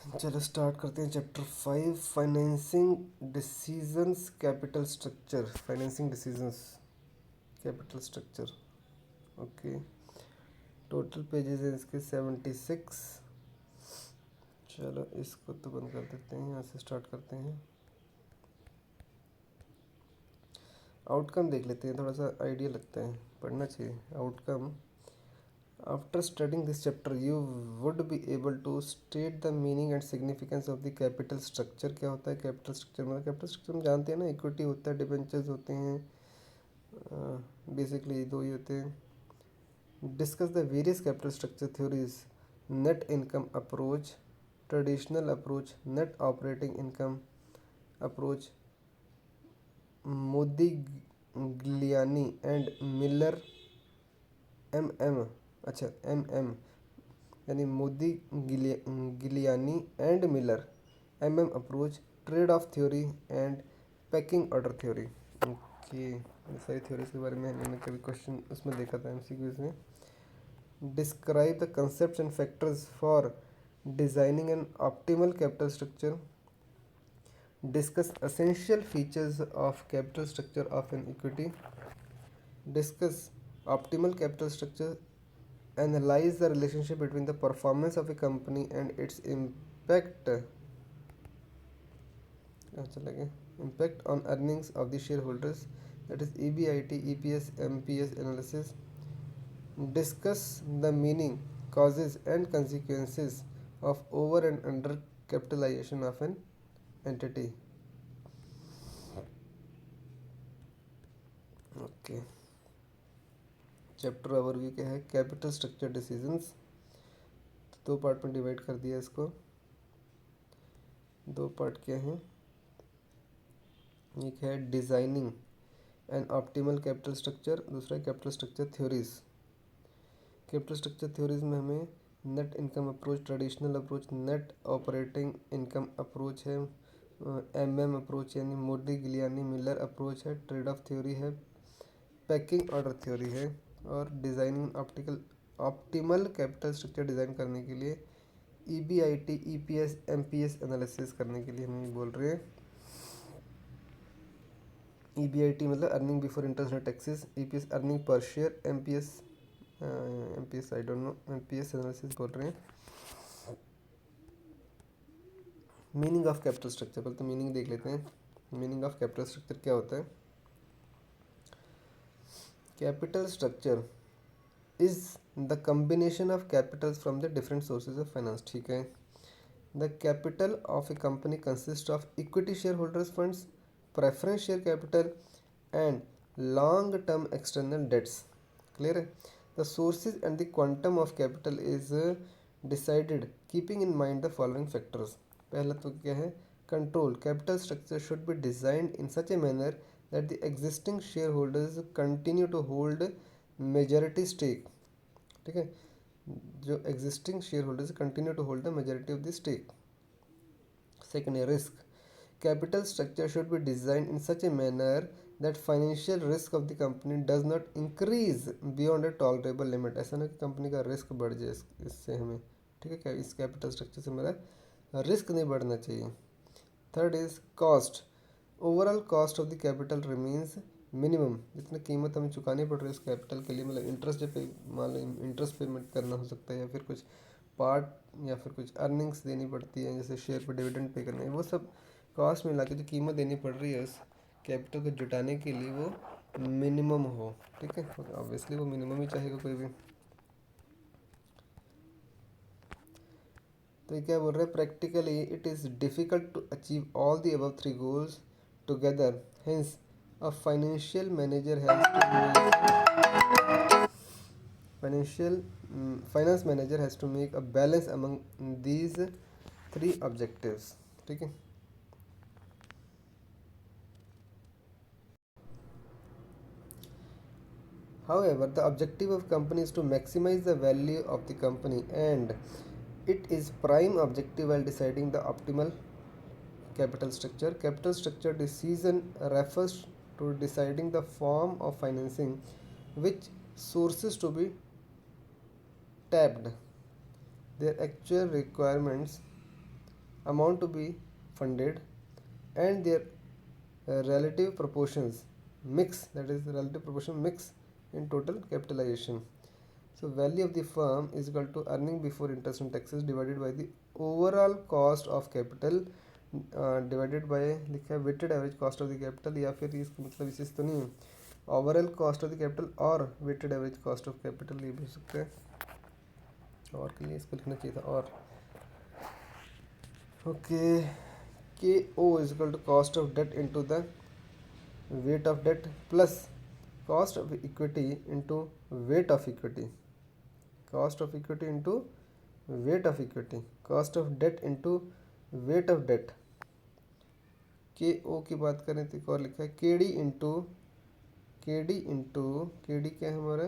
चलो स्टार्ट करते हैं chapter 5, financing decisions capital structure. Financing decisions capital structure. Okay, total pages हैं इसके 76। चलो इसको तो बंद कर देते हैं, यहाँ से स्टार्ट करते हैं। आउटकम देख लेते हैं, थोड़ा सा आइडिया लगता है, पढ़ना चाहिए। Outcome: after studying this chapter you would be able to state the meaning and significance of the capital structure. क्या होता है कैपिटल स्ट्रक्चर? मतलब कैपिटल स्ट्रक्चर हम जानते हैं ना, इक्विटी होता है, डिबेंचर्स होते हैं, बेसिकली दो ही होते हैं। Discuss the various capital structure theories: net income approach, traditional approach, net operating income approach, Modigliani and Miller, M अच्छा एम यानी Modigliani and Miller, approach, trade off theory and pecking order theory. Okay, ये सारी theories के बारे में मैंने कभी question उसमें देखा था, एमसीक्यूज में। Describe the concepts and factors for designing an optimal capital structure. Discuss essential features of capital structure of an equity. Discuss optimal capital structure. Analyze the relationship between the performance of a company and its impact impact on earnings of the shareholders, that is EBIT, EPS, MPS analysis. Discuss the meaning, causes and consequences of over and under capitalization of an entity. Okay, chapter overview क्या है? Capital structure decisions. दो part में divide कर दिया इसको। दो part क्या हैं? एक है designing and optimal capital structure, दूसरा capital structure theories. Capital structure theories में हमें net income approach, traditional approach, net operating income approach है, अप्रोच यानी मोदी, गिलियानी, मिलर अप्रोच है, ट्रेड ऑफ थ्योरी है, पैकिंग ऑर्डर थ्योरी है, और designing optimal capital structure design करने के लिए EBIT, EPS, MPS एनालिसिस करने के लिए हम ये बोल रहे हैं। EBIT मतलब earning before interest and taxes, EPS earning per share, MPS I don't know, MPS analysis बोल रहे हैं। मीनिंग ऑफ कैपिटल स्ट्रक्चर, पहले तो मीनिंग देख लेते हैं। मीनिंग ऑफ कैपिटल स्ट्रक्चर क्या होता है? Capital structure is the combination of capitals from the different sources of finance. ठीक है। The capital of a company consist of equity share holders funds, preference share capital and long term external debts. Clear है? The sources and the quantum of capital is decided keeping in mind the following factors. पहला तो क्या है? Control: capital structure should be designed in such a manner that the existing share holders continue to hold majority stake. ठीक है, जो existing share holders continue to hold the majority of the stake. Second है risk: capital structure should be designed in such a manner that financial risk of the company does not increase beyond a tolerable limit. ऐसा ना कि company का risk बढ़ जाए इससे हमें। ठीक है, क्या इस कैपिटल स्ट्रक्चर से मेरा रिस्क नहीं बढ़ना चाहिए। Third is cost: overall cost of the capital remains minimum. जितनी कीमत हमें चुकानी पड़ रही है उस कैपिटल के लिए, मतलब इंटरेस्ट जब पे मान लो इंटरेस्ट पेमेंट करना हो सकता है, या फिर कुछ पार्ट या फिर कुछ अर्निंग्स देनी पड़ती है, जैसे शेयर पर डिविडेंड पे करना है, वो सब कॉस्ट मिला के जो कीमत देनी पड़ रही है उस कैपिटल को जुटाने के लिए वो मिनिमम हो। ठीक है, ऑब्वियसली वो मिनिमम ही चाहेगा कोई भी। तो ये क्या बोल रहे हैं? Practically it is difficult to achieve all the above three goals together, hence a financial manager has to make financial finance manager has to make a balance among these three objectives. ठीक है। However, the objective of company is to maximize the value of the company, and it is prime objective while deciding the optimal capital structure. Capital structure decision refers to deciding the form of financing, which sources to be tapped, their actual requirements, amount to be funded, and their relative proportions mix, that is relative proportion mix in total capitalization. So value of the firm is equal to earning before interest and taxes divided by the overall cost of capital divided by लिखा है weighted average cost of the capital, या फिर इसका मतलब इसी तो नहीं है, overall cost of the capital और weighted average cost of capital, ये भी हो सकता है, और के लिए इसको लिखना चाहिए था और। Okay, K O is equal to cost of debt into the weight of debt plus cost of equity into weight of equity, cost of equity into weight of equity, cost of debt into weight of debt. K O की बात करें तो एक और लिखा है के D into के डी क्या है हमारा,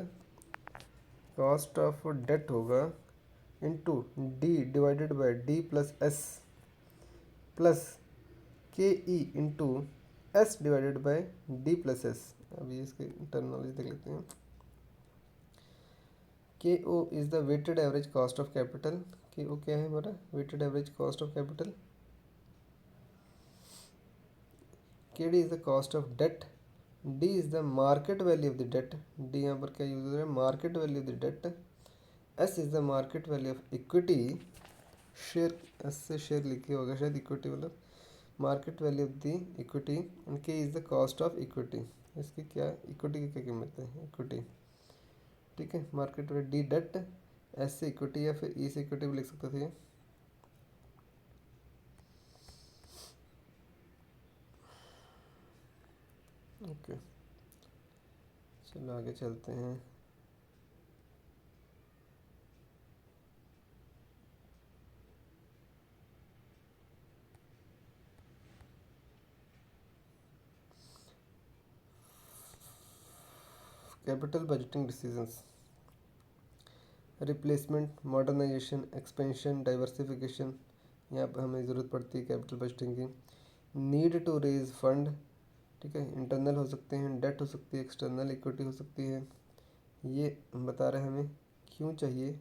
कॉस्ट ऑफ डेट होगा into D divided by D plus S plus K E into S divided by D plus S. अभी इसके टर्मिनोलॉजी देख लेते हैं। K O is the weighted average cost of capital, K O क्या है हमारा, weighted average cost of capital. K D is the cost of debt, D is the market value of the debt, D यहाँ पर क्या use हो रहा है, market value of the debt. S is the market value of equity, share, S से share लिखे होगा शायद, इक्विटी मतलब market value of the equity, and K is the cost of equity, इसकी क्या इक्विटी की क्या कीमत है, इक्विटी, ठीक है। Market value D debt, S से इक्विटी या फिर ई से इक्विटी भी लिख सकते थे। ओके चलो आगे चलते हैं। Capital budgeting decisions, replacement, modernisation, expansion, diversification, यहाँ पर हमें ज़रूरत पड़ती है कैपिटल बजटिंग की। नीड टू रेज फंड, ठीक है, इंटरनल हो सकते हैं, डेट हो सकती है, एक्सटर्नल इक्विटी हो सकती है, ये बता रहे हैं हमें क्यों चाहिए,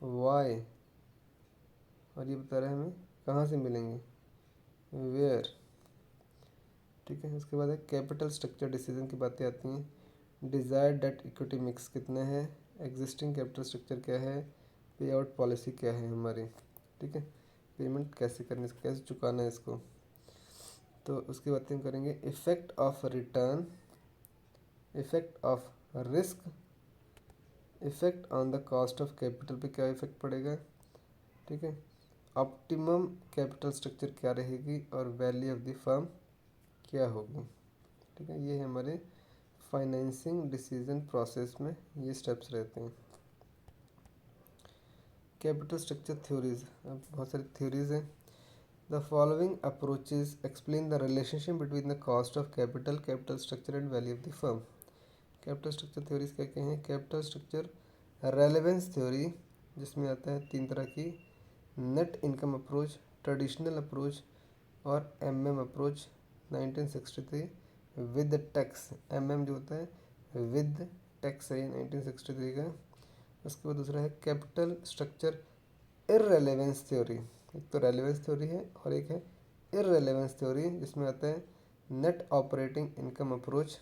वाई, और ये बता रहे हैं हमें कहाँ से मिलेंगे, वेयर, ठीक है। उसके बाद है कैपिटल स्ट्रक्चर डिसीजन की बातें आती हैं। डिज़ायर्ड डेट इक्विटी मिक्स कितना है, एग्जिस्टिंग कैपिटल स्ट्रक्चर क्या है, पे आउट पॉलिसी क्या है हमारी, ठीक है, पेमेंट कैसे करनी, कैसे चुकाना है इसको। तो उसकी बातें हम करेंगे। Effect of return, effect of risk, effect on the cost of capital पे क्या इफ़ेक्ट पड़ेगा, ठीक है। ऑप्टिमम कैपिटल स्ट्रक्चर क्या रहेगी और वैल्यू ऑफ द फर्म क्या होगी, ठीक है। ये है हमारे फाइनेंसिंग डिसीजन प्रोसेस में ये स्टेप्स रहते हैं। कैपिटल स्ट्रक्चर थ्योरीज, अब बहुत सारी थ्योरीज हैं। The following approaches explain the relationship between the cost of capital, capital structure and value of the firm. Capital structure theories क्या क्या हैं, कैपिटल स्ट्रक्चर रेलेवेंस थ्योरी, जिसमें आता है 3 तरह की, net income approach, traditional approach और MM approach. 1963 with tax, MM जो होता है विद टैक्स है 1963 का। उसके बाद दूसरा है कैपिटल स्ट्रक्चर इररेलेवेंस थ्योरी, एक तो रेलेवेंस थ्योरी है और एक है इररेलेवेंस थ्योरी, जिसमें आता है net operating income approach,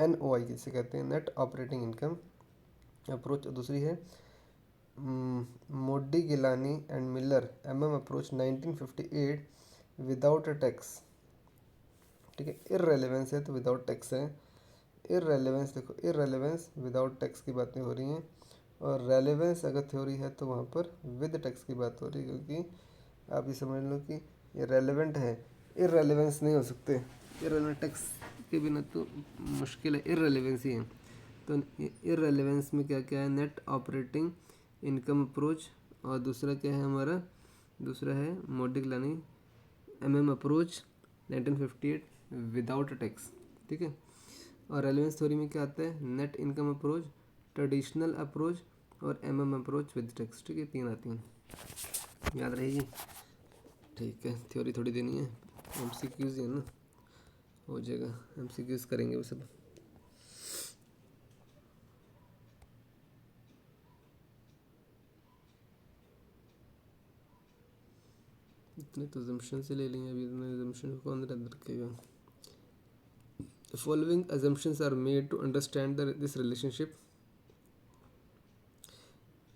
NOI जिसे कहते हैं, नेट ऑपरेटिंग इनकम अप्रोच। और दूसरी है Modigliani and Miller MM approach 1958 without tax, ठीक है। इररेलेवेंस है तो विदाउट टैक्स है, इररेलेवेंस देखो, इररेलेवेंस विदाउट टैक्स की बातें हो रही हैं, और रेलेवेंस अगर थ्योरी है तो वहाँ पर विद टैक्स की बात हो रही है, क्योंकि आप ये समझ लो कि ये रेलेवेंट है, इररेलेवेंस नहीं हो सकते, इररेलेवेंट टैक्स के बिना तो मुश्किल है, इररेलेवेंस ही है। तो इररेलेवेंस में क्या क्या है, नेट ऑपरेटिंग इनकम अप्रोच, और दूसरा क्या है हमारा, दूसरा है मोडिग्लानी MM अप्रोच 1958 विदाउट टैक्स, ठीक है। और रेलेवेंस थ्योरी में क्या आता है, net income approach, traditional approach और MM अप्रोच विद टैक्स, ठीक है, 3 आती हैं, याद रहेगी, ठीक है। थ्योरी थोड़ी देनी है, MCQs है ना, हो जाएगा, MCQs करेंगे वो सब। इतने तो assumption से ले लेंगे, अभी इतने assumption को कौन रद्द रखेगा. The following assumptions are made to understand this relationship.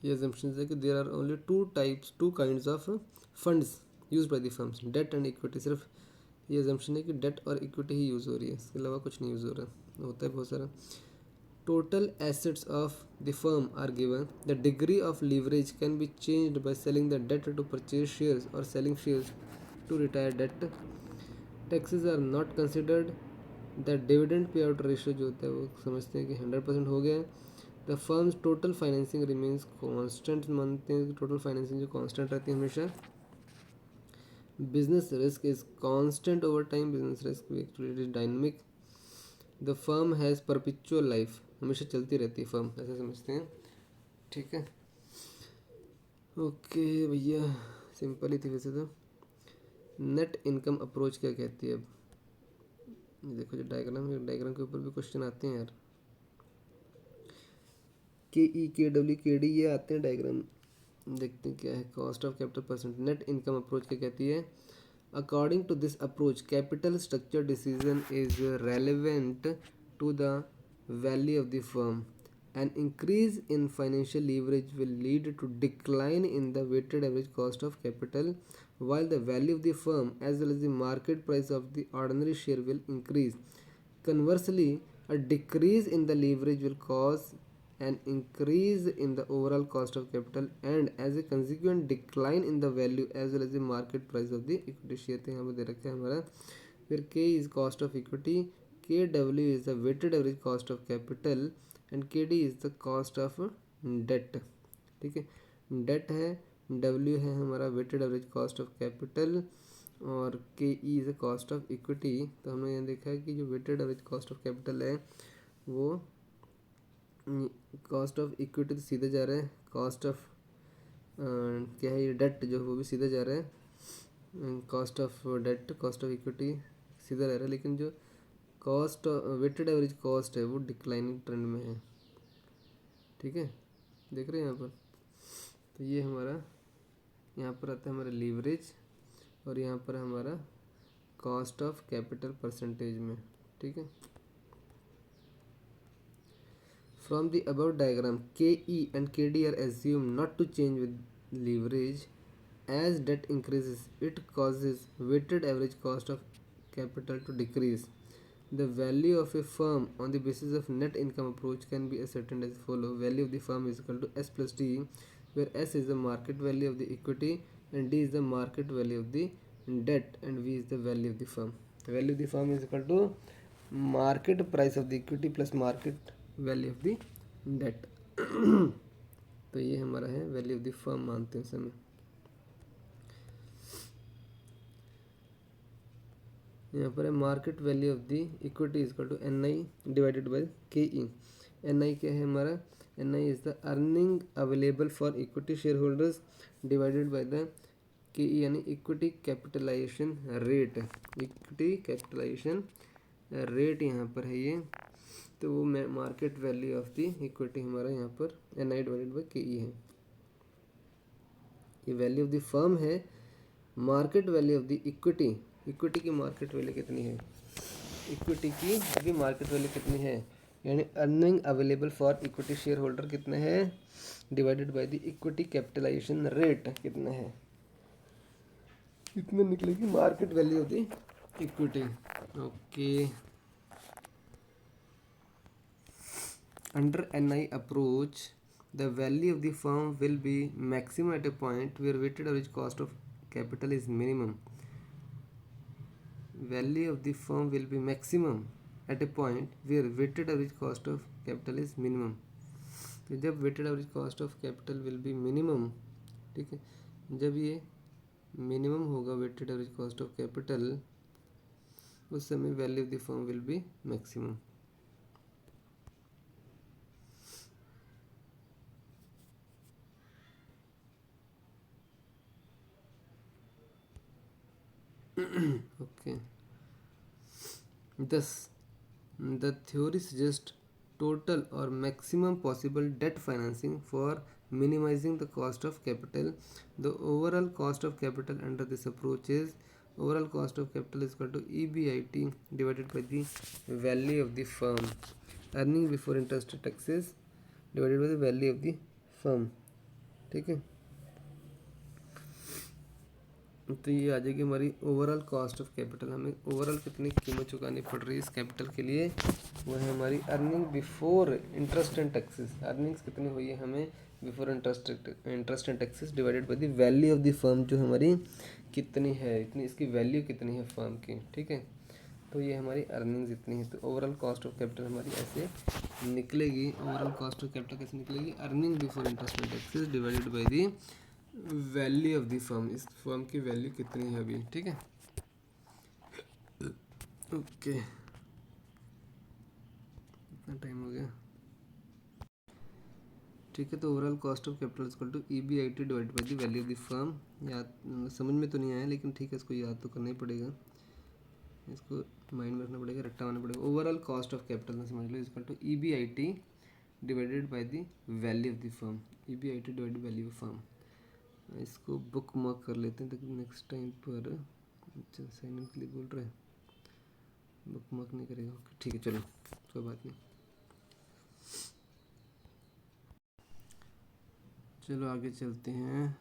ये assumptions है कि there are only two kinds of funds used by the firms, debt and equity. सिर्फ ये assumption है कि debt और equity ही यूज़ हो रही है, इसके अलावा कुछ नहीं यूज़ हो रहा, होता है बहुत सारा. Total assets of the firm are given. The degree of leverage can be changed by selling the debt to purchase shares or selling shares to retire debt. Taxes are not considered. The dividend payout ratio जो होता है वो समझते हैं कि 100% हो गया है. The firm's total financing remains constant. मानते हैं कि total financing जो constant रहती है हमेशा. Business risk is constant over time. Business risk भी actually is dynamic. The firm has perpetual life, हमेशा चलती रहती है फर्म, ऐसा समझते हैं. ठीक है, ओके भैया, सिंपल ही थी वैसे तो. नेट इनकम अप्रोच क्या कहती है? अब ये देखो जो डायग्राम के ऊपर भी क्वेश्चन आते हैं यार. के डब्ल्यू ये आते हैं डायग्राम. देखते हैं क्या है. Cost of capital percent. Net income approach क्या कहती है? According to this approach, capital structure decision is relevant to the value of the firm. An increase in financial leverage will lead to decline in the weighted average cost of capital, while the value of the firm as well as the market price of the ordinary share will increase. Conversely, a decrease in the leverage will cause an increase in the overall cost of capital and as a consequent decline in the value as well as the market price of the equity share. तो यहाँ पे दे रखा है हमारा. फिर K is cost of equity, KW is the weighted average cost of capital and KD is the cost of debt. ठीक है, date है, W है हमारा weighted average cost of capital और KE is the cost of equity. तो हमने यहाँ देखा है कि जो weighted average cost of capital है वो कॉस्ट ऑफ इक्विटी तो सीधे जा रहा है, कॉस्ट ऑफ क्या है ये डेट जो वो भी सीधे जा रहा है, cost of debt cost of equity सीधा रह रहा है, लेकिन जो कॉस्ट वेटेड एवरेज कॉस्ट है वो डिक्लाइनिंग ट्रेंड में है. ठीक है, देख रहे हैं यहाँ पर. तो ये हमारा यहाँ पर आता है हमारा लीवरेज और यहाँ पर हमारा कॉस्ट ऑफ कैपिटल परसेंटेज में. ठीक है, from the above diagram, KE and KD are assumed not to change with leverage. As debt increases, it causes weighted average cost of capital to decrease. The value of a firm on the basis of net income approach can be ascertained as follows. Value of the firm is equal to S plus D, where S is the market value of the equity and D is the market value of the debt and V is the value of the firm. The value of the firm is equal to market price of the equity plus market value of the debt. तो ये हमारा है value of the firm मानते हैं समय. यहाँ पर है market value of the equity is equal to NI divided by KE. NI क्या है हमारा? NI is the earning available for equity share holders divided by the KE यानी equity capitalization rate. Equity capitalization rate यहाँ पर है ये. तो वो market value of the equity हमारा यहाँ पर NI डिवाइडेड बाई KE है. ये वैल्यू ऑफ द फर्म है. Market value of the equity, equity की मार्केट वैल्यू कितनी है? इक्विटी की अभी मार्केट वैल्यू कितनी है यानी earning available for equity share holder कितने हैं divided by the equity capitalization rate कितना है, इतने निकलेगी market value of the equity. Okay, under NI approach, the value of the firm will be maximum at a point where weighted average cost of capital is minimum. Value of the firm will be maximum at a point where weighted average cost of capital is minimum. तो जब weighted average cost of capital will be minimum, ठीक है, जब ये minimum होगा weighted average cost of capital, उस समय value of the firm will be maximum. Okay. Thus, the theory suggests total or maximum possible debt financing for minimizing the cost of capital. The overall cost of capital under this approach is overall cost of capital is equal to EBIT divided by the value of the firm, earning before interest and taxes divided by the value of the firm. ठीक है, तो ये आ जाएगी हमारी overall cost of capital. हमें overall कितनी कीमत चुकानी पड़ रही है इस कैपिटल के लिए, वो है हमारी earning before interest and taxes. Earnings कितनी हुई है हमें before interest and taxes divided by the value of the firm, जो हमारी कितनी है, इतनी इसकी वैल्यू कितनी है फर्म की। ठीक है, तो ये हमारी अर्निंग्स इतनी है। तो ओवरऑल कॉस्ट ऑफ कैपिटल हमारी ऐसे निकलेगी। ओवरऑल कॉस्ट ऑफ कैपिटल कैसे निकलेगी? Earning before interest and taxes divided by the value of the firm. इस फर्म की वैल्यू कितनी है अभी। ठीक है, ओके, कितना टाइम हो गया? ठीक है, तो overall cost of capital equal to EBIT divide by the value of the firm. याद समझ में तो नहीं आया, लेकिन ठीक है, इसको याद तो करना ही पड़ेगा, इसको माइंड में रखना पड़ेगा, रट्टा मारना पड़ेगा। ओवरऑल कॉस्ट ऑफ कैपिटल में समझ लो equal to EBIT divided by the value of the firm. EBIT divided value of firm. इसको बुक मार्क कर लेते हैं ताकि नेक्स्ट टाइम पर, अच्छा साइन के लिए बोल रहे हैं, बुक मार्क नहीं करेगा। ओके ठीक है, चलो कोई बात नहीं, चलो आगे चलते हैं।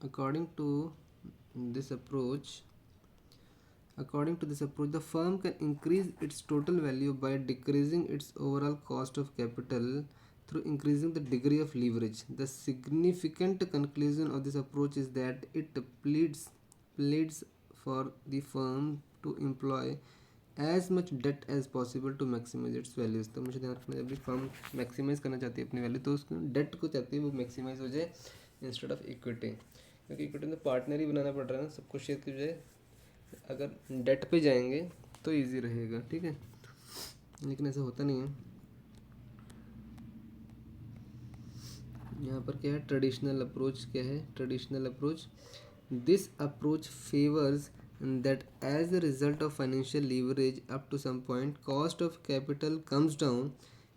According to this approach the firm can increase its total value by decreasing its overall cost of capital through increasing the degree of leverage. The significant conclusion of this approach is that it pleads for the firm to employ as much debt as possible to maximize its values। तो मुझे ध्यान रखना, जब भी firm maximise करना चाहती है अपनी वैल्यू, तो उसको डेट को चाहती है वो मैक्सिमाइज हो जाए इंस्टेड ऑफ इक्विटी, क्योंकि इक्विटी में पार्टनर ही बनाना पड़ रहा है ना सबको शेयर की बजाय। अगर डेट पे जाएंगे तो इजी रहेगा। ठीक है, लेकिन ऐसा होता नहीं है। यहाँ पर क्या है? Traditional approach. क्या है traditional approach? This approach favours that as a result of financial leverage up to some point, cost of capital comes down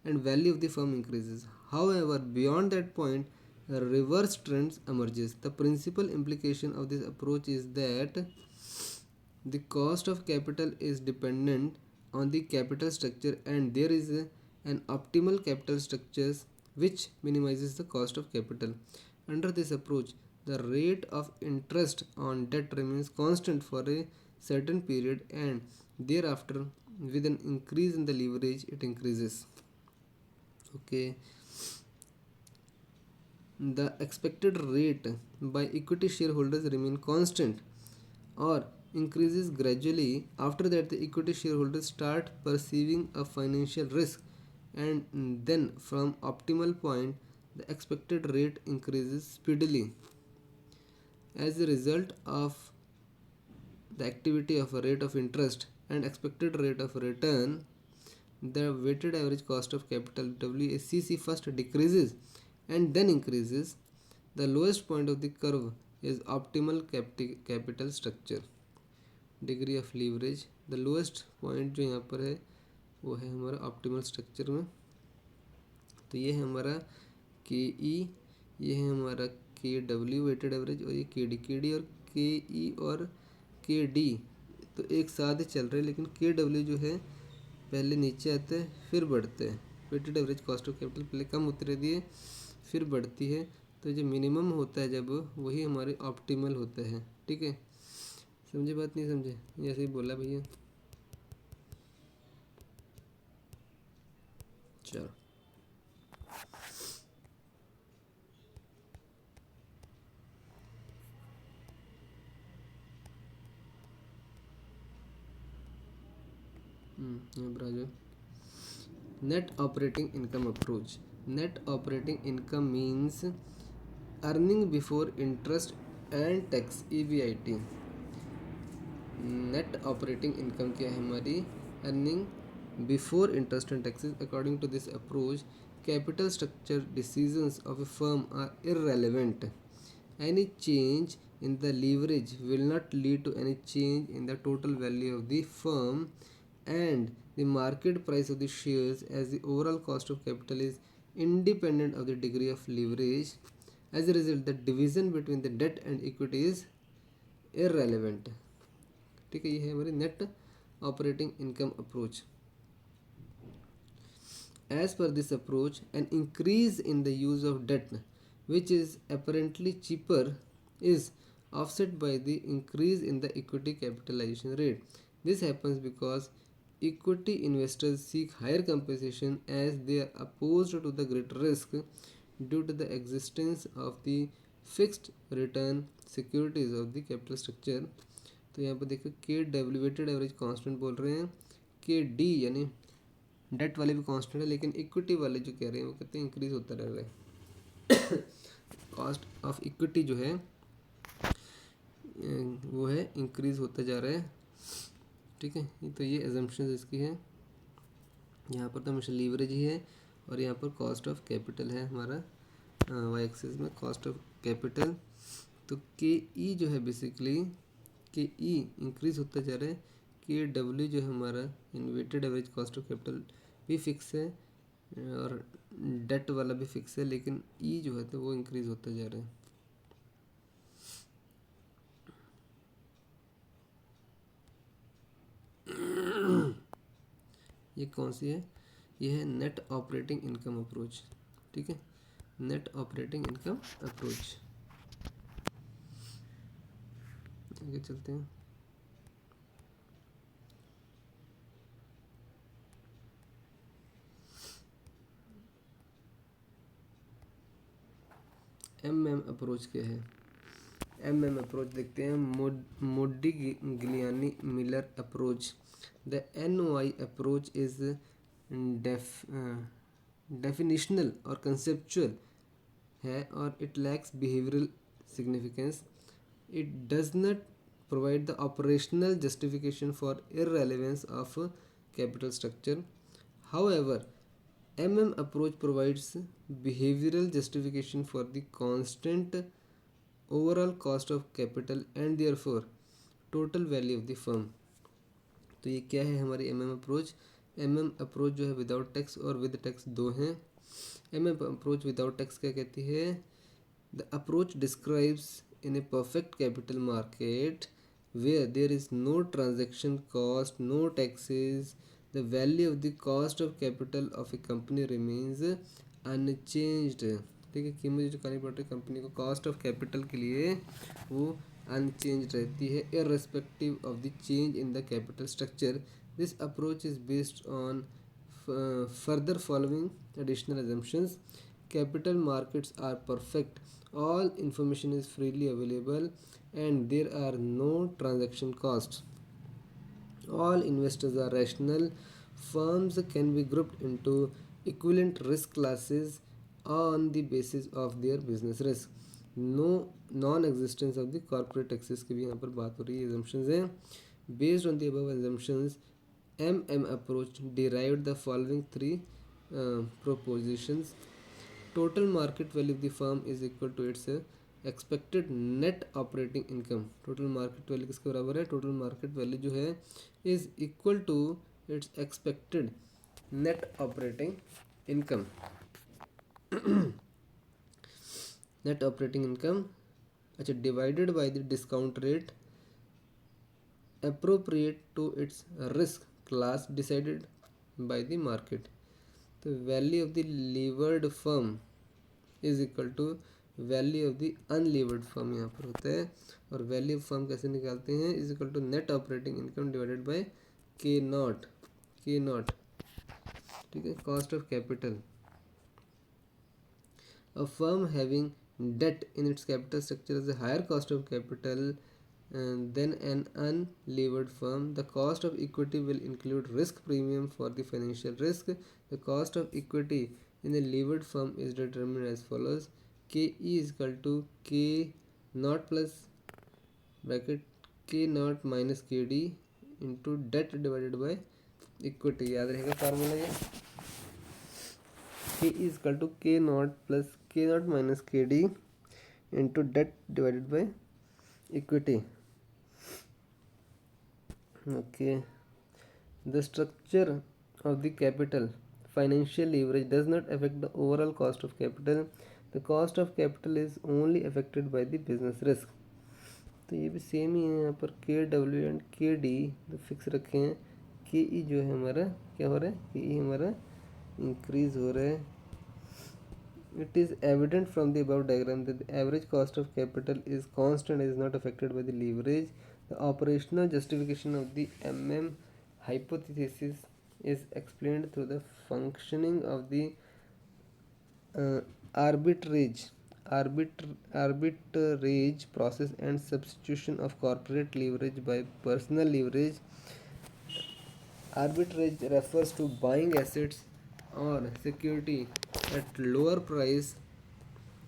and value of the firm increases. However, beyond that point, a reverse trend emerges. The principal implication of this approach is that the cost of capital is dependent on the capital structure and there is an optimal capital structure which minimizes the cost of capital. Under this approach, the rate of interest on debt remains constant for a certain period and thereafter with an increase in the leverage it increases. Okay, the expected rate by equity shareholders remain constant or increases gradually. After that, the equity shareholders start perceiving a financial risk and then from optimal point the expected rate increases speedily. As a result of the activity of a rate of interest and expected rate of return, the weighted average cost of capital WACC first decreases and then increases. The lowest point of the curve is optimal capital structure. Degree of leverage, the lowest point जो यहाँ पर है वो है हमारा optimal structure में। तो ये है हमारा KE, ये है हमारा KW वेटेड एवरेज, और ये KD और KE और KD तो एक साथ ही चल रहे हैं, लेकिन KW जो है पहले नीचे आते हैं फिर बढ़ते हैं। Weighted average cost of capital पहले कम होती रहती है फिर बढ़ती है, तो जो मिनिमम होता है जब वही हमारे ऑप्टिमल होता है। ठीक है, समझे बात? नहीं समझे? ऐसे ही बोला भैया। चलो यहाँ पर आ जाओ। Net operating income approach. Net operating income means earning before interest and tax, EBIT। Net operating income क्या है हमारी? Earning before interest and taxes. According to this approach, capital structure decisions of a firm are irrelevant. Any change in the leverage will not lead to any change in the total value of the firm and the market price of the shares, as the overall cost of capital is independent of the degree of leverage. As a result, the division between the debt and equity is irrelevant. ठीक है, ये है हमारी net operating income approach. As per this approach, an increase in the use of debt, which is apparently cheaper, is offset by the increase in the equity capitalization rate. This happens because equity investors seek higher compensation as they are opposed to the greater risk due to the existence of the fixed return securities of the capital structure. तो यहाँ पर देखो के W weighted average constant बोल रहे हैं, के D यानी डेट वाले भी कांस्टेंट है, लेकिन इक्विटी वाले जो कह रहे हैं वो कहते हैं इंक्रीज होता रह रहा है. कॉस्ट ऑफ इक्विटी जो है वो है इंक्रीज होता जा रहा है. ठीक है, तो ये एजम्पशन इसकी है. यहाँ पर तो हमेशा लीवरेज ही है और यहाँ पर कॉस्ट ऑफ कैपिटल है हमारा वाई एक्सिस में कॉस्ट ऑफ कैपिटल. तो के ई जो है बेसिकली के ई इंक्रीज होता जा रहा है. के डब्ल्यू जो है हमारा inverted average cost of capital भी फिक्स है और डेट वाला भी फिक्स है, लेकिन ई जो है तो वो इंक्रीज होता जा रहा है. ये कौन सी है? ये है नेट ऑपरेटिंग इनकम अप्रोच. ठीक है, नेट ऑपरेटिंग इनकम अप्रोच. आगे चलते हैं. एम अप्रोच क्या है? एम अप्रोच देखते हैं. Modigliani Miller approach. The NOI approach is definitional और कंसेप्चुअल है और it lacks behavioural significance. It does not provide the operational justification for irrelevance of capital structure. However, approach provides behavioral justification for the constant overall cost of capital and therefore total value of the firm. तो ये क्या है हमारी approach? Approach जो है without tax और with tax दो हैं. अप्रोच विदाउट टैक्स क्या कहती है? The approach describes in a perfect capital market where there is no transaction cost, no taxes, the value of the cost of capital of a company remains unchanged. ठीक है, कीमत जो करनी पड़ती है कंपनी को कॉस्ट ऑफ कैपिटल के लिए वो अनचेंज रहती है irrespective of the change in the capital structure. This approach is based on further following additional assumptions. Capital markets are perfect, all information is freely available and there are no transaction costs. All investors are rational. Firms can be grouped into equivalent risk classes on the basis of their business risk. No non-existence of the corporate taxes की भी यहाँ पर बात हो रही है, assumptions हैं. Based on the above assumptions, approach derived the following three propositions. Total market value of the firm is equal to its expected net operating income. Total market value किसके बराबर है? टोटल मार्केट वैल्यू जो है is equal to its expected net operating income. Net operating income अच्छा divided by the discount rate appropriate to its risk class decided by the market. तो value of the levered firm is equal to value of the unlevered firm यहाँ पर होता है. और value of firm कैसे निकालते हैं? Is equal to net operating income divided by K naught. ठीक है, cost of capital. A firm having debt in its capital structure is a higher cost of capital than an unlevered firm. The cost of equity will include risk premium for the financial risk. The cost of equity in a levered firm is determined as follows. KE is equal to K naught plus bracket K naught minus KD into debt divided by equity. याद रहेगा formula ये. K is equal to K naught plus K naught minus KD into debt divided by equity. Okay, the structure of the capital financial leverage does not affect the overall cost of capital. The cost of capital is only affected by the business risk. तो ये भी same ही है, यहाँ पर के W and के D तो fix रखे हैं. के ई जो है हमारा क्या हो रहा है, के ई हमारा इंक्रीज हो रहा है. It is evident from the above diagram that the average cost of capital is constant and is not affected by the leverage. The operational justification of the MM hypothesis is explained through the functioning of the uh, arbitrage arbitrage process and substitution of corporate leverage by personal leverage. Arbitrage refers to buying assets or security at lower price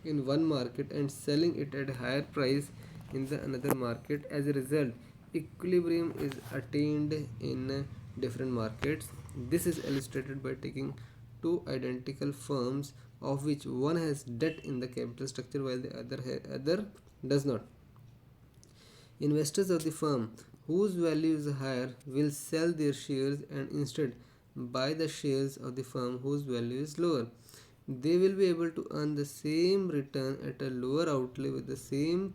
in one market and selling it at higher price in the another market. As a result, equilibrium is attained in different markets. This is illustrated by taking two identical firms of which one has debt in the capital structure while the other does not. Investors of the firm whose value is higher will sell their shares and instead buy the shares of the firm whose value is lower. They will be able to earn the same return at a lower outlay with the same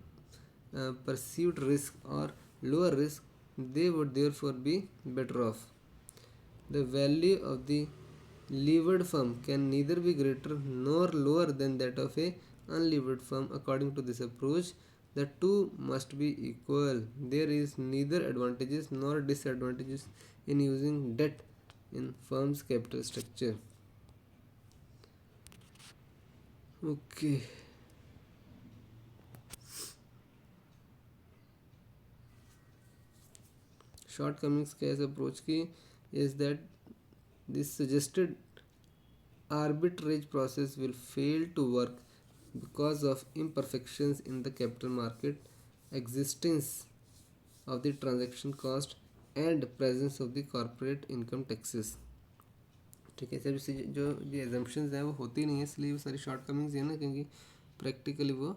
perceived risk or lower risk. They would therefore be better off. The value of the levered firm can neither be greater nor lower than that of a unlevered firm. According to this approach, the two must be equal. There is neither advantages nor disadvantages in using debt in firm's capital structure. Okay. Shortcomings का इस approach की is that this suggested arbitrage process will fail to work because of imperfections in the capital market, existence of the transaction cost and presence of the corporate income taxes. ठीक है, सभी जो assumptions हैं वो होती नहीं है, इसलिए वो सारी शॉर्टकमिंग्स हैं ना, क्योंकि प्रैक्टिकली वो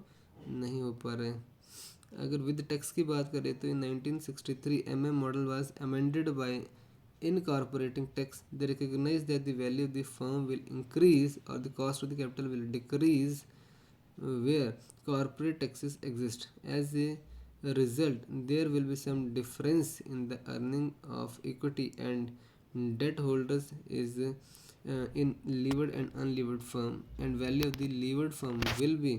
नहीं हो पा रहे हैं. अगर विद टैक्स की बात करें तो इन 1963 MM model was amended bye incorporating tax. They recognize that the value of the firm will increase or the cost of the capital will decrease where corporate taxes exist. As a result, there will be some difference in the earning of equity and debt holders is in levered and unlevered firm, and value of the levered firm will be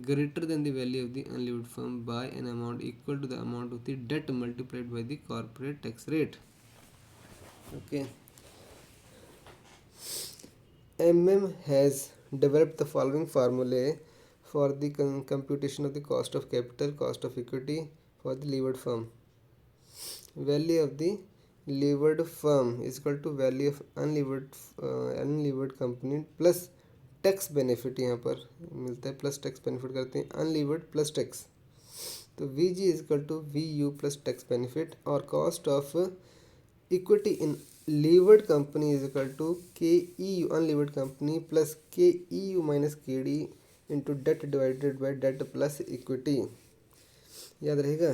greater than the value of the unlevered firm by an amount equal to the amount of the debt multiplied by the corporate tax rate. Okay. MM has developed the following formulae for the computation of the cost of capital, cost of equity for the levered firm. Value of the levered firm is equal to value of unlevered company plus tax benefit यहाँ पर मिलता है, plus tax benefit करते हैं unlevered plus tax, तो V G is equal to V U plus tax benefit. और cost of equity in levered company is equal to K E U unlevered company plus K E U minus K D into debt divided by debt plus equity. याद रहेगा,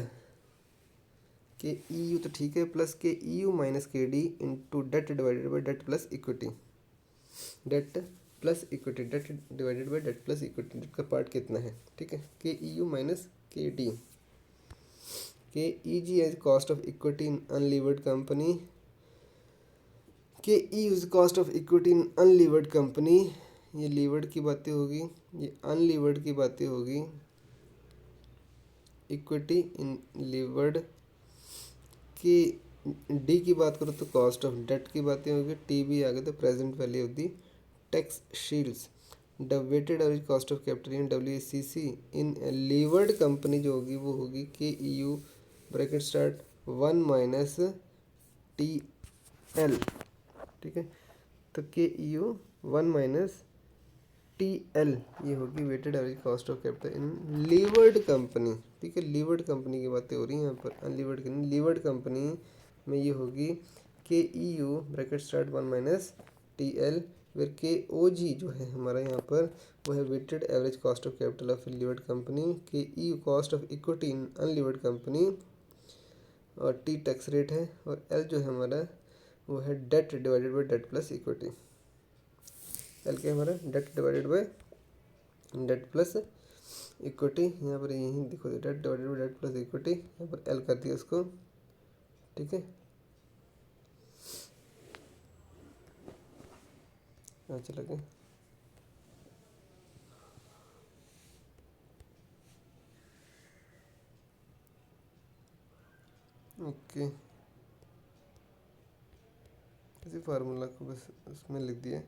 के E you तो ठीक है, plus K E U minus K D into debt divided by debt plus equity. Debt plus equity, debt divided by debt plus equity, debt का part कितना है, ठीक है, K E U minus K D. K E G as cost of equity in unlevered company, K E is cost of equity in unlevered company. ये levered की बातें होगी, ये अनलीवर्ड की बातें होगी. Equity in levered. के डी की बात करो तो कॉस्ट ऑफ डेट की बातें होगी. टी भी आ गए तो present value of the tax shields. Weighted average cost of capital in WACC in levered company जो होगी वो होगी K E U bracket start 1 minus T L. ठीक है, तो K E U 1 minus T L ये होगी weighted average cost of capital in levered company. ठीक है, लीवर्ड कंपनी की बातें हो रही हैं यहाँ पर, अनलीवर्ड की नहीं. लीवर्ड कंपनी में ये होगी K E U bracket start 1 minus T L, फिर के ओ जी जो है हमारा यहाँ पर वो है weighted average cost of capital of levered company. K E cost of equity in unlevered company, और टी टैक्स रेट है, और एल जो है हमारा वो है debt divided by debt plus equity. L क्या हमारा debt divided by debt plus equity, यहाँ पर यही देखो debt divided by debt plus equity, यहाँ पर एल कर दिया उसको, ठीक है। अच्छा लगे ओके, इसी फार्मूला को बस उसमें लिख दिया।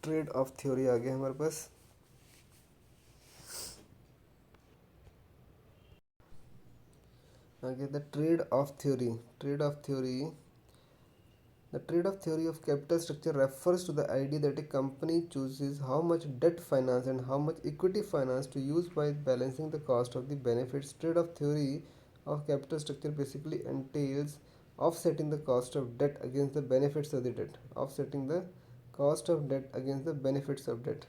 ट्रेड ऑफ थ्योरी आ गया हमारे पास। आगे the trade off theory, trade off theory, the trade-off theory of capital structure refers to the idea that a company chooses how much debt finance and how much equity finance to use by balancing the cost of the benefits. Trade-off theory of capital structure basically entails offsetting the cost of debt against the benefits of the debt. Offsetting the cost of debt against the benefits of debt.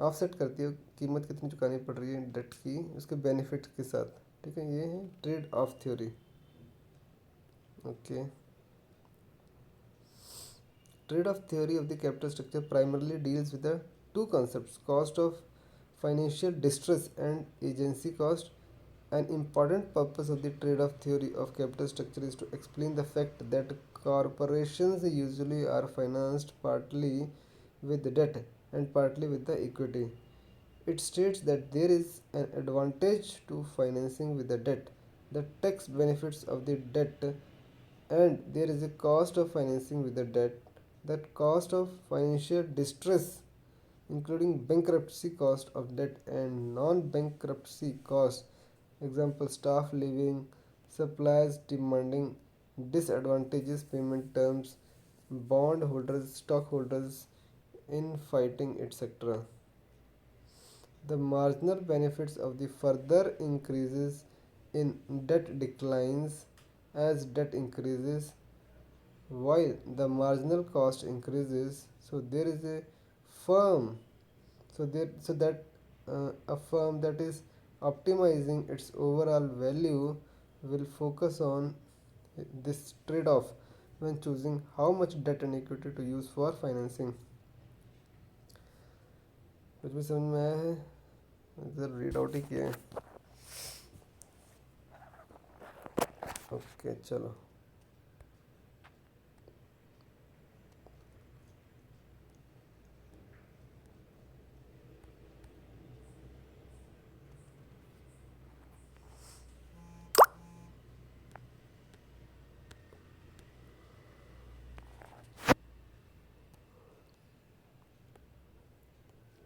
Offset करती है कीमत कितनी चुकानी पड़ रही है date की उसके बेनिफिट के साथ, ठीक है। ये है trade off theory, okay. Trade-off theory of the capital structure primarily deals with the two concepts: cost of financial distress and agency cost. An important purpose of the trade-off theory of capital structure is to explain the fact that corporations usually are financed partly with debt and partly with the equity. It states that there is an advantage to financing with the debt, the tax benefits of the debt, and there is a cost of financing with the debt, that cost of financial distress, including bankruptcy cost of debt and non-bankruptcy cost. Example: staff leaving, suppliers demanding disadvantageous payment terms, bond holders, stockholders in fighting, etc. The marginal benefits of the further increases in debt declines as debt increases, while the marginal cost increases. So there is a firm, so that a firm that is optimizing its overall value will focus on this trade-off when choosing how much debt and equity to use for financing. कुछ भी समझ में आया है? इधर read out ही किया है। Okay चलो,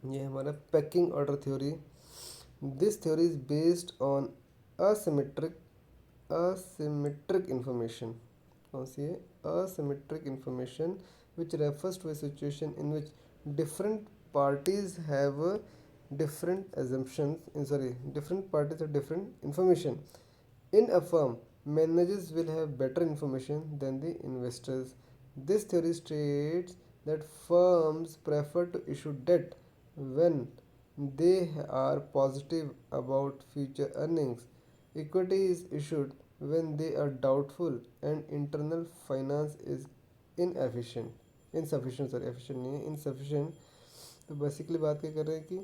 ये हमारा packing order theory. This theory is based on asymmetric asymmetric information. कौन सी है? Asymmetric information which refers to a situation in which different parties have different assumptions, different parties have different information. In a firm, managers will have better information than the investors. This theory states that firms prefer to issue debt when they are positive about future earnings. Equity is issued when they are doubtful and internal finance is inefficient. Insufficient, sorry, efficient नहीं है, insufficient. तो basically बात क्या कर रहे हैं कि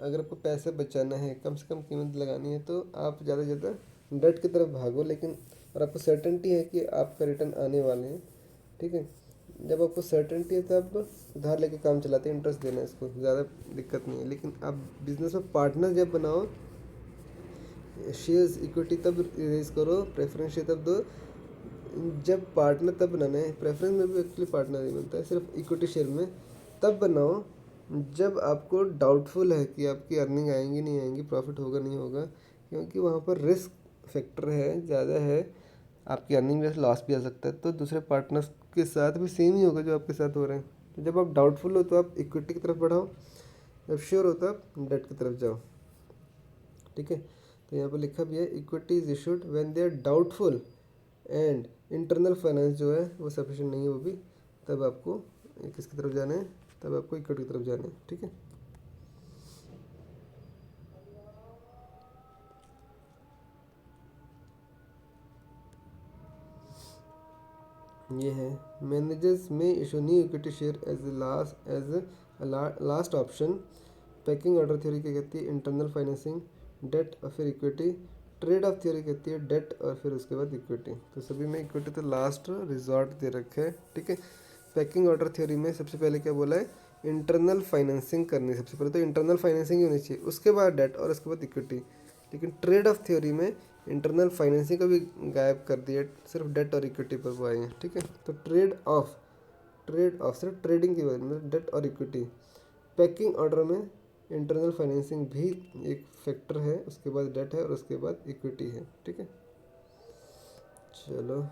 अगर आपको पैसे बचाना है, कम से कम कीमत लगानी है, तो आप ज़्यादा से ज़्यादा डेट की तरफ भागो, लेकिन और आपको सर्टेनिटी है कि आपका रिटर्न आने वाले हैं, ठीक है। जब आपको सर्टेनिटी है तब उधार लेके काम चलाते हैं, इंटरेस्ट देना है, इसको ज़्यादा दिक्कत नहीं है। लेकिन आप बिजनेस में पार्टनर जब बनाओ, शेयर्स इक्विटी तब रेज करो, प्रेफरेंस शेयर तब दो जब पार्टनर तब बनाना है। प्रेफरेंस में भी एक्चुअली पार्टनर नहीं बनता है, सिर्फ इक्विटी शेयर में तब बनाओ जब आपको डाउटफुल है कि आपकी अर्निंग आएंगी नहीं आएंगी, प्रॉफिट होगा नहीं होगा, क्योंकि वहाँ पर रिस्क फैक्टर है, ज़्यादा है, आपकी अर्निंग में लॉस भी आ सकता है। तो दूसरे पार्टनर्स के साथ भी सेम ही होगा जो आपके साथ हो रहा है। तो जब आप डाउटफुल हो तो आप इक्विटी की तरफ बढ़ाओ, जब श्योर हो तो आप डेट की तरफ जाओ। ठीक है, तो यहाँ पर लिखा भी है equity is issued when they are doubtful and internal finance जो है वो सफिशिएंट नहीं है, वो भी तब आपको किसकी तरफ जाना है, तब आपको इक्विटी की तरफ जाना है। ठीक है, ये है managers may issue new equity share as last option. Pecking order theory क्या कहती है, इंटरनल फाइनेंसिंग, डेट और फिर इक्विटी। ट्रेड ऑफ थ्योरी कहती है डेट और फिर उसके बाद इक्विटी। तो सभी में इक्विटी तो लास्ट रिजॉर्ट दे रखे है। ठीक है, पैकिंग ऑर्डर थ्योरी में सबसे पहले क्या बोला है, इंटरनल फाइनेंसिंग करनी है। सबसे पहले तो इंटरनल फाइनेंसिंग ही होनी चाहिए, उसके बाद डेट और उसके बाद इक्विटी। लेकिन ट्रेड ऑफ थ्योरी में इंटरनल फाइनेंसिंग का भी गायब कर दिया, सिर्फ डेट और इक्विटी पर वो आए हैं। ठीक है, तो ट्रेड ऑफ सिर्फ ट्रेडिंग की वजह में डेट और इक्विटी। पैकिंग ऑर्डर में इंटरनल फाइनेंसिंग भी एक फैक्टर है, उसके बाद डेट है और उसके बाद इक्विटी है। ठीक है, चलो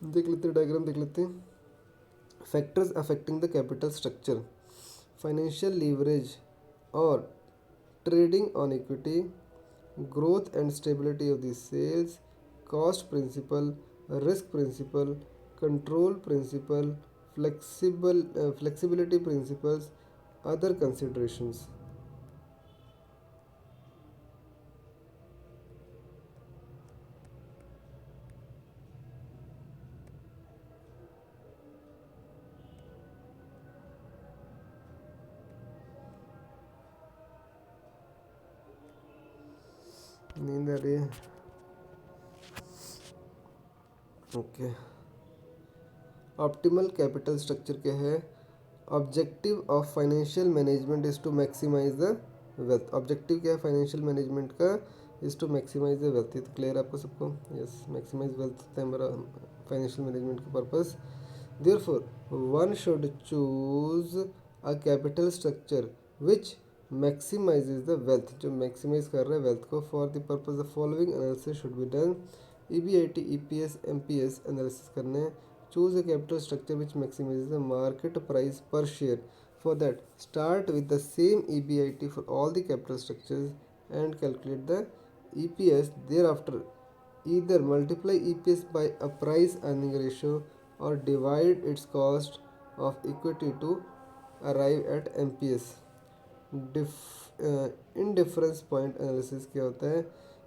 देख लेते हैं, डायग्राम देख लेते हैं। Factors affecting the capital structure, financial leverage और trading on equity, growth and stability of the sales, cost principle, risk principle, control principle, flexibility principles, other considerations. नींद आ रही है? ओके, ऑप्टिमल कैपिटल स्ट्रक्चर क्या है? Objective of financial management is to maximize the wealth. Objective क्या है financial management का? Is to maximize the wealth. ये तो क्लियर आपको सबको? यस, मैक्सिमाइज वेल्थ है हमारा फाइनेंशियल मैनेजमेंट का purpose. Therefore, one should choose a capital structure which maximizes the wealth, जो maximize कर रहा है wealth को। For the purpose the following analysis should be done: EBIT, EPS, MPS analysis करने हैं। Choose a capital structure which maximizes the market price per share. For that, start with the same EBIT for all the capital structures and calculate the EPS. Thereafter, either multiply EPS by a price earning ratio or divide its cost of equity to arrive at MPS. Indifference point analysis क्या होता है?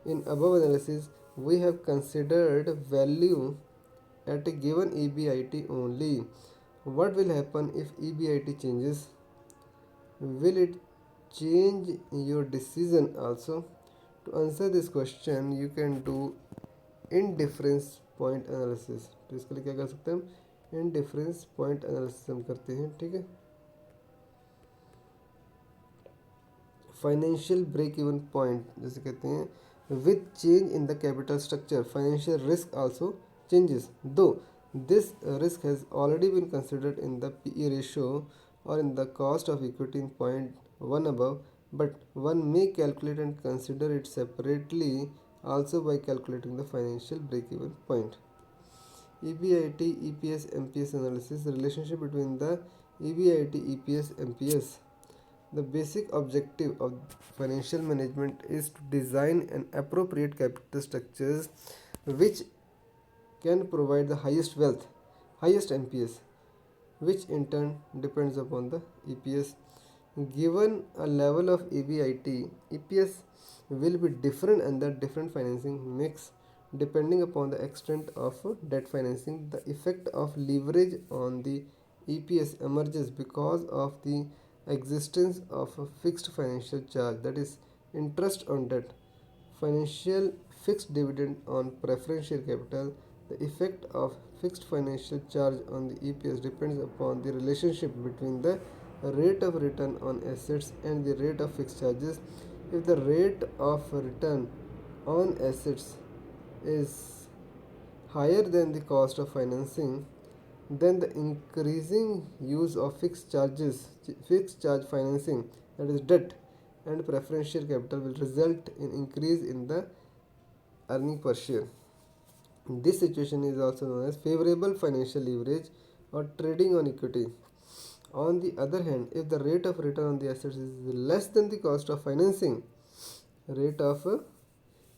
In above analysis, we have considered value at a given EBIT only. What will happen if EBIT changes? Will it change your decision also? To answer this question, you can do indifference point analysis. तो इसके लिए क्या कर सकते हैं हम? Indifference point analysis हम करते हैं। ठीक है, फाइनेंशियल ब्रेक इवन पॉइंट जैसे कहते हैं, with change in the capital structure financial risk also changes, though this risk has already been considered in the PE ratio और in the cost of equity in point one above, but one may calculate and consider it separately also by calculating the financial break-even point. EBIT, EPS, MPS analysis, the relationship between the EBIT, EPS, MPS. The basic objective of financial management is to design an appropriate capital structures which can provide the highest wealth, highest MPS, which in turn depends upon the EPS. Given a level of EBIT, EPS will be different under different financing mix depending upon the extent of debt financing. The effect of leverage on the EPS emerges because of the existence of a fixed financial charge, that is interest on debt, financial fixed dividend on preference share capital. The effect of fixed financial charge on the EPS depends upon the relationship between the rate of return on assets and the rate of fixed charges. If the rate of return on assets is higher than the cost of financing, then the increasing use of fixed charge financing, that is debt, and preferential capital will result in increase in the earning per share. This situation is also known as favorable financial leverage or trading on equity. On the other hand, if the rate of return on the assets is less than the cost of financing, rate of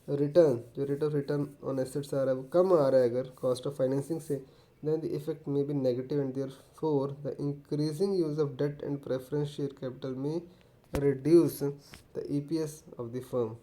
return जो rate of return on assets आ रहा है वो कम आ रहा है अगर कॉस्ट ऑफ फाइनेंसिंग से, then the effect may be negative and therefore the increasing use of debt and preference share capital may reduce the EPS of the firm.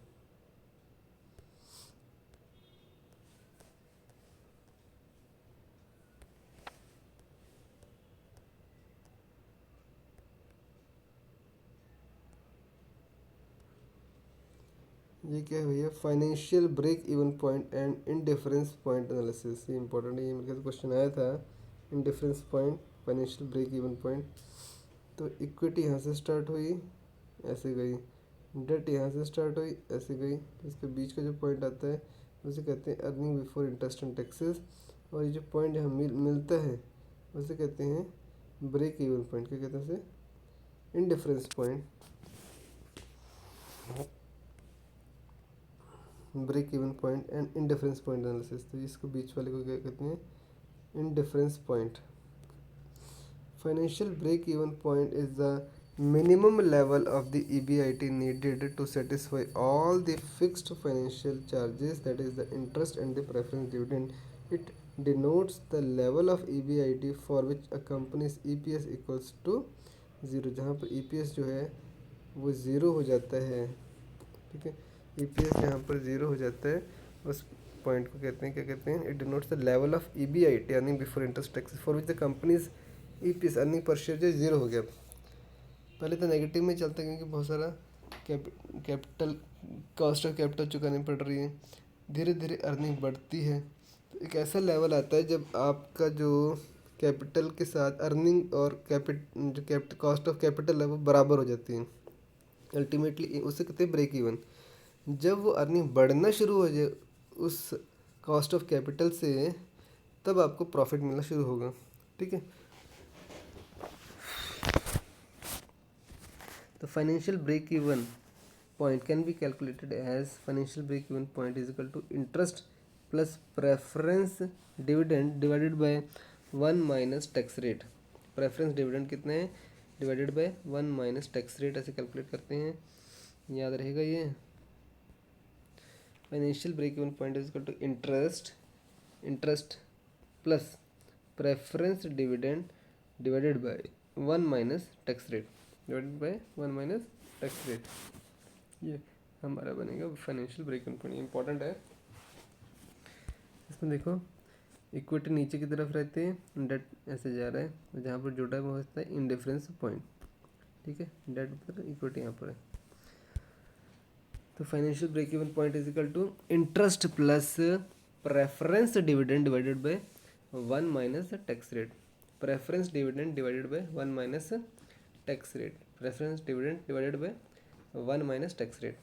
ये क्या है भैया, financial break even point and indifference point analysis, ये important है, ये मेरे question आया था। Indifference point, financial break even point, तो इक्विटी यहाँ से स्टार्ट हुई ऐसे गई, डेट यहाँ से स्टार्ट हुई ऐसे गई, तो इसके बीच का जो पॉइंट आता है उसे कहते हैं earning before interest and taxes, और ये जो पॉइंट यहाँ मिलता है उसे कहते हैं ब्रेक इवन पॉइंट। क्या कहते हैं उसे? Indifference point, break even point and indifference point analysis. तो इसको बीच वाले को क्या कहते हैं? Indifference point. Financial break even point is the minimum level of the EBIT needed to satisfy all the fixed financial charges, that is the interest and the preference dividend. It denotes the level of EBIT for which a company's EPS equals to 0, जहाँ पर EPS जो है वो zero हो जाता है। ठीक है, EPS जहाँ पर ज़ीरो हो जाता है उस पॉइंट को कहते हैं, क्या कहते हैं? It denotes the level of EBIT earning before interest taxes for which the companies EPS earning per share जो ज़ीरो हो गया। पहले तो नेगेटिव में चलता है क्योंकि बहुत सारा कैपिटल कॉस्ट ऑफ कैपिटल चुकानी पड़ रही है, धीरे धीरे अर्निंग बढ़ती है, तो एक ऐसा लेवल आता है जब आपका जो कैपिटल के साथ अर्निंग और कॉस्ट ऑफ कैपिटल है वो बराबर हो जाती है। अल्टीमेटली उसे कहते हैं ब्रेक इवन। जब वो अर्निंग बढ़ना शुरू हो जाए उस कॉस्ट ऑफ कैपिटल से, तब आपको प्रॉफिट मिलना शुरू होगा। ठीक है, the financial break even point can be calculated as financial break even point is equal to interest plus preference dividend divided by 1 minus tax rate। Preference dividend कितने हैं? Divided by 1 minus tax rate, ऐसे calculate करते हैं, याद रहेगा ये। Financial break even point is equal to interest plus preference dividend divided by 1 minus tax rate, divided by 1 minus tax rate, ये हमारा बनेगा financial break even point. Important है। इसमें देखो इक्विटी नीचे की तरफ रहती है, डेट ऐसे जा रहा है, तो जहाँ पर जुड़ा है वो होता है इनडिफरेंस पॉइंट। ठीक है, डेट पर, इक्विटी यहाँ पर है। तो financial break even point is equal to interest plus preference dividend divided by 1 minus tax rate. Preference dividend divided by 1 minus tax rate, preference dividend divided by 1 minus tax rate.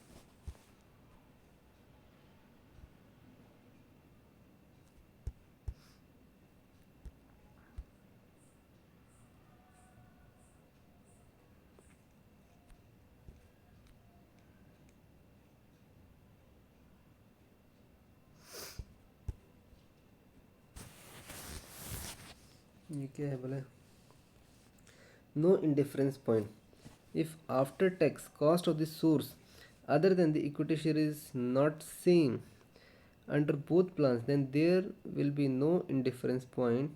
ये क्या है बोले? No indifference point if after tax cost of the source other than the equity share is not seen under both plans, then there will be no indifference point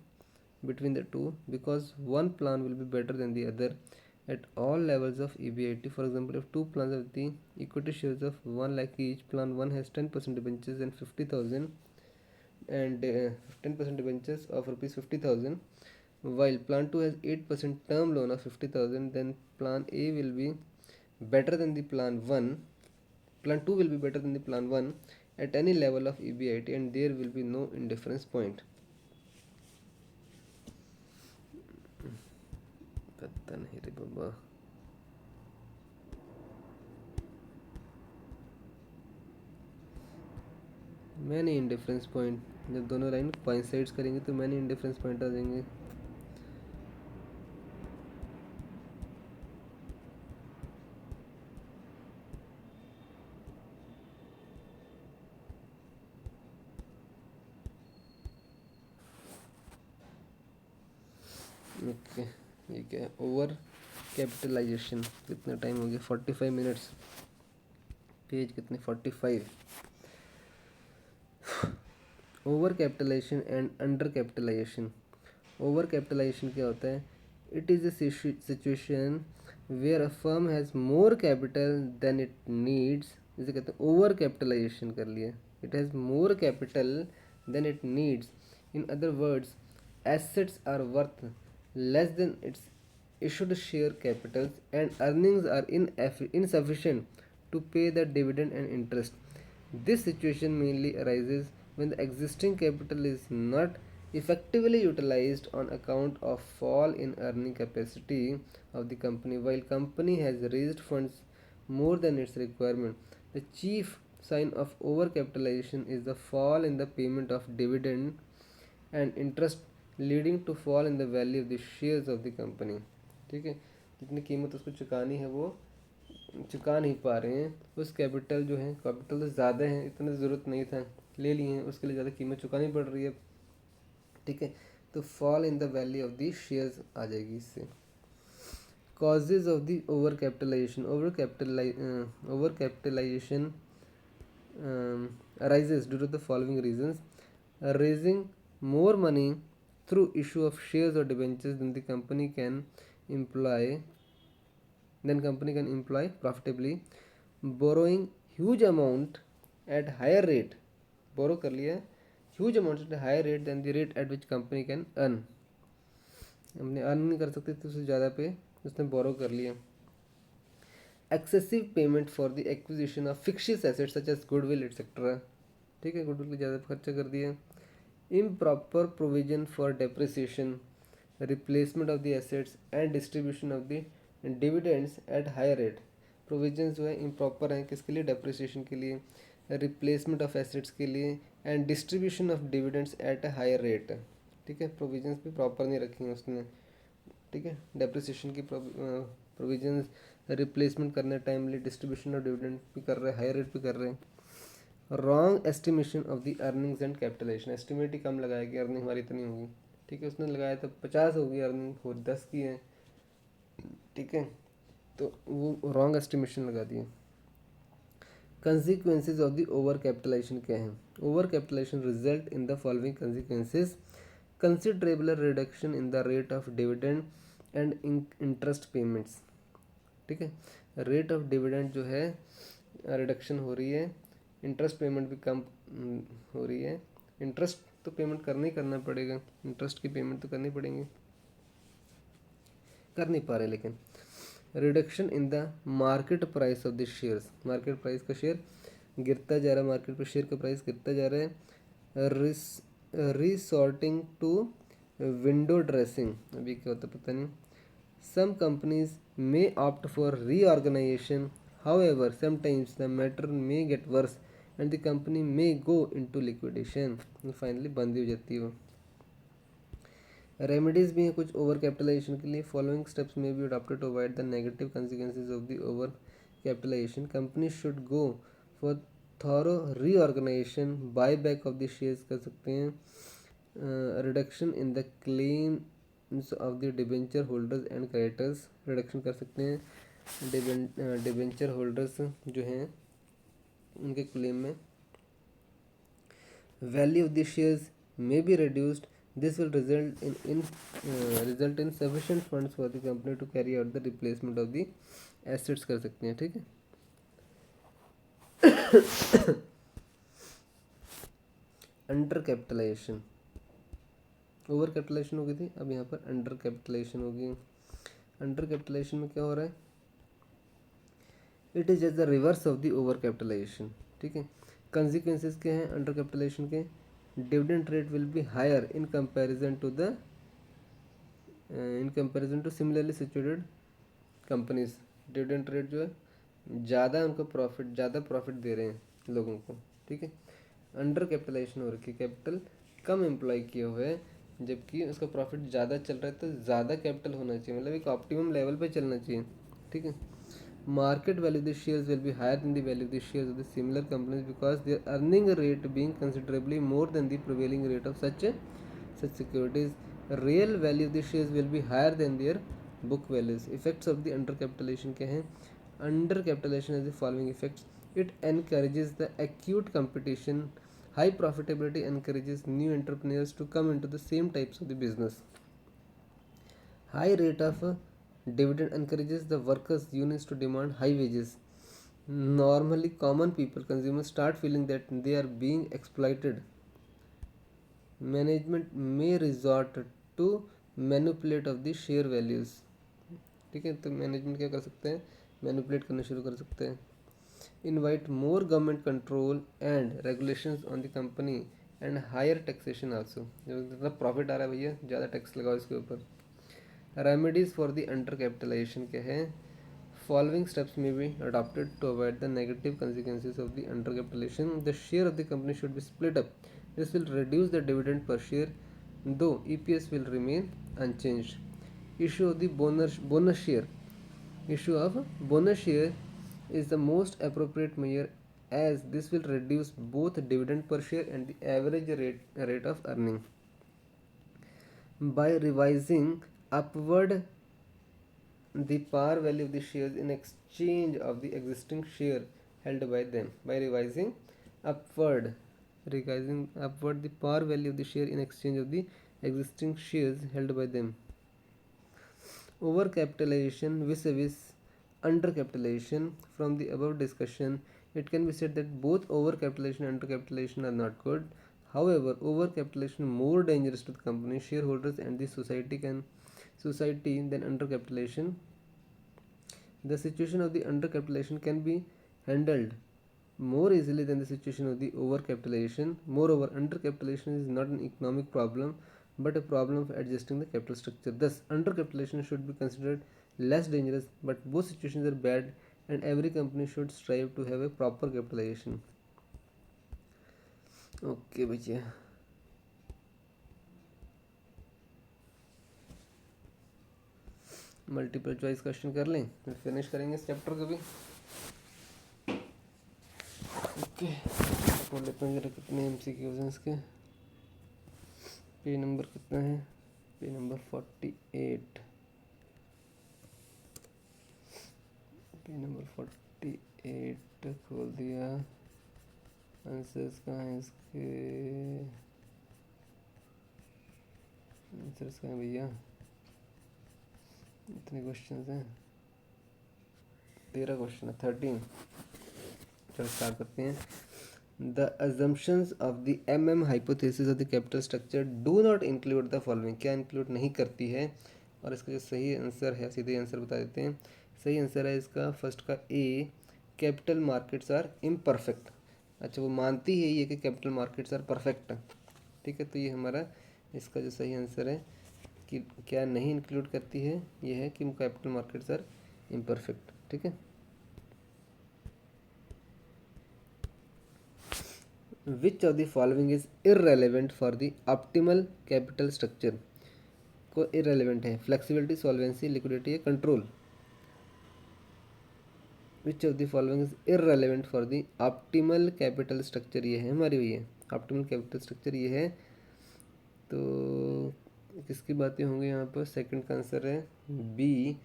between the two, because one plan will be better than the other at all levels of EBIT. For example, if two plans have the equity shares of 1 lakh each, plan 1 has 10% debentures and 50,000 and 10% debentures of rupees 50,000, while plan 2 has 8% term loan of 50,000, then plan A will be better than the plan 1. Plan 2 will be better than the plan 1 at any level of EBIT, and there will be no indifference point. पता नहीं रे बाबा। Many indifference point, जब दोनों line coincides करेंगे तो many indifference point आ जाएंगे। Okay, ये क्या है? Over capitalisation. कितना टाइम हो गया? 45 मिनट्स। पेज कितने? 45। Over capitalization and under capitalization. Over capitalization क्या होता है? It is a situation where a firm has more capital than it needs, जिसे कहते हैं ओवर कैपिटलाइजेशन कर लिया। It has more capital than it needs. In other words, assets are worth less than its issued share capitals and earnings are insufficient to pay the dividend and interest. This situation mainly arises when the existing capital is not effectively utilized on account of fall in earning capacity of the company while company has raised funds more than its requirement. The chief sign of overcapitalization is the fall in the payment of dividend and interest leading to fall in the value of the shares of the company। ठीक है, जितनी कीमत उसको चुकानी है वो चुका नहीं पा रहे हैं। उस कैपिटल जो है, कैपिटल तो ज़्यादा है, इतना ज़रूरत नहीं था, ले लिए हैं, उसके लिए ज़्यादा कीमत चुकानी पड़ रही है। ठीक है, तो fall in the value of the shares आ जाएगी इससे। Causes of the over capitalisation. Over capitalisation arises due to the following reasons: raising more money through issue of shares or debentures than the company can employ profitably, borrowing huge amount at higher rate, borrow कर लिया huge amounts at a higher rate than the rate at which company can earn, हमने earn नहीं कर सकते तो उससे ज़्यादा पे उसने बोरो कर लिया। Excessive payment for the acquisition of fictitious assets such as goodwill etcetera. ठीक है, गुडविल को ज़्यादा खर्चा कर दिया। Improper provision for depreciation, replacement of the assets and distribution of the dividends at higher rate. Provision जो है इम्प्रॉपर हैं, किसके लिए? डेप्रिसिएशन के लिए, रिप्लेसमेंट ऑफ एसेट्स के लिए, and distribution of dividends at a higher rate. ठीक है, प्रोविजंस भी प्रॉपर नहीं रखी हैं उसने। ठीक है, डेप्रिसिएशन की प्रोविजंस, रिप्लेसमेंट करने टाइमली, डिस्ट्रीब्यूशन ऑफ डिविडेंड भी कर रहे हैं, हाई रेट भी कर रहे हैं। Wrong estimation of the earnings and capitalisation, estimate ही कम लगाया कि अर्निंग हमारी इतनी होगी। ठीक है, उसने लगाया तो 50 होगी, अर्निंग हो 10 की है। ठीक है, तो वो रॉन्ग एस्टिमेशन लगा दिए। Consequences of the over capitalization क्या है? Over capitalization result in the following consequences: considerable reduction in the rate of dividend and interest payments. ठीक है, रेट ऑफ डिविडेंड जो है रिडक्शन हो रही है, इंटरेस्ट पेमेंट भी कम हो रही है। इंटरेस्ट तो पेमेंट करना ही करना पड़ेगा, इंटरेस्ट की पेमेंट तो करनी पड़ेंगी, कर नहीं पा रहे। लेकिन reduction in the market price of the shares, market price का शेयर गिरता जा रहा है, मार्केट पर शेयर का प्राइस गिरता जा रहा है। रिसॉर्टिंग टू विंडो ड्रेसिंग, अभी क्या होता है पता नहीं। Some companies may opt for reorganization. However, sometimes the matter may get worse and the company may go into liquidation. Finally बंद ही हो जाती है वो। रेमेडीज भी हैं कुछ ओवर कैपिटलाइजेशन के लिए। Following steps may be adopted to avoid the negative consequences of the over capitalization. Company should go for thorough reorganization, buy back of the shares कर सकते हैं, reduction in the claim of the debenture holders and creditors, reduction कर सकते हैं debenture holders जो हैं उनके claim में। Value of the shares may be reduced, this will result in sufficient funds for the company to carry out the replacement of the assets कर सकते हैं। ठीक है, अंडर कैपिटलाइजेशन, ओवर कैपिटलाइजेशन हो गई थी, अब यहाँ पर अंडर कैपिटलाइजेशन होगी। अंडर कैपिटलाइजेशन में क्या हो रहा है? It is just the reverse of the over capitalization. ठीक है, कंसिक्वेंसेज क्या हैं अंडर कैपिटलाइजेशन के? Dividend rate will be higher in comparison to similarly situated companies. Dividend rate जो है ज़्यादा, उनको प्रॉफिट, ज़्यादा प्रॉफिट दे रहे हैं लोगों को। ठीक है, अंडर कैपिटलाइजेशन हो रखी है, कैपिटल कम एम्प्लॉय किए हुए हैं, जबकि उसका प्रॉफिट ज़्यादा चल रहा है, तो ज़्यादा कैपिटल होना चाहिए, मतलब एक ऑप्टिमम लेवल पे चलना चाहिए। ठीक है, market value the shares will be higher than the value the shares of the similar companies because their earning rate being considerably more than the prevailing rate of such securities real value of the shares will be higher than their book values. Effects of the under capitalization क्या है? Under capitalization is the following effects. It encourages the acute competition. High profitability encourages new entrepreneurs to come into the same types of the business. High rate of dividend encourages the workers' unions to demand high wages. Normally, common people, consumers start feeling that they are being exploited. Management may resort to manipulate of the share values. ठीक है, तो management क्या कर सकते हैं? Manipulate करना शुरू कर सकते हैं. Invite more government control and regulations on the company and higher taxation also. जो जितना प्रॉफिट आ रहा है भैया ज़्यादा टैक्स लगाओ इसके ऊपर. Remedies for the under capitalization क्या है? Following steps may be adopted to avoid the negative consequences of the undercapitalization. The share of the company should be split up. This will reduce the dividend per share, though EPS will remain unchanged. Issue of the bonus share. Issue of bonus share is the most appropriate measure, as this will reduce both dividend per share and the average rate of earning. By revising upward the par value of the shares in exchange of the existing share held by them. By upward revising upward the par value of the share in exchange of the existing shares held by them. Overcapitalization vis-a-vis undercapitalization. From the above discussion, it can be said that both overcapitalization and undercapitalization are not good. However, overcapitalization is more dangerous to the company, shareholders, and the society than undercapitalization. The situation of the undercapitalization can be handled more easily than the situation of the overcapitalization. Moreover, undercapitalization is not an economic problem but a problem of adjusting the capital structure. Thus, undercapitalization should be considered less dangerous, but both situations are bad and every company should strive to have a proper capitalization. Okay, भैया multiple choice question कर लें फिर finish करेंगे इस chapter को भी. Okay, बोल लेते हैं जरा कितने MCQs हैं इसके. पेज नंबर कितना है? Page number 48. पेज नंबर 48 खोल दिया. आंसर्स कहाँ हैं इसके? आंसर्स कहाँ हैं भैया? इतने क्वेश्चन हैं. 13 क्वेश्चन है. 13. चलो स्टार्ट करते हैं. The assumptions of the hypothesis of the capital structure do not include the following. क्या इंक्लूड नहीं करती है? और इसका जो सही आंसर है, सीधे आंसर बता देते हैं. सही आंसर है इसका फर्स्ट का ए, कैपिटल मार्केट्स आर इम्परफेक्ट. अच्छा, वो मानती है ये कि कैपिटल मार्केट्स आर परफेक्ट. ठीक है, तो ये हमारा इसका जो सही आंसर है कि क्या नहीं इंक्लूड करती है, ये है कि कैपिटल मार्केट्स आर इम्परफेक्ट. ठीक है. Which of the following is irrelevant for the optimal capital structure? को irrelevant है? Flexibility, solvency, liquidity या control? Which of the following is irrelevant for the optimal capital structure? ये है हमारी भैया optimal capital structure ये है. तो किसकी बातें होंगी यहाँ पर? सेकंड का आंसर है बी,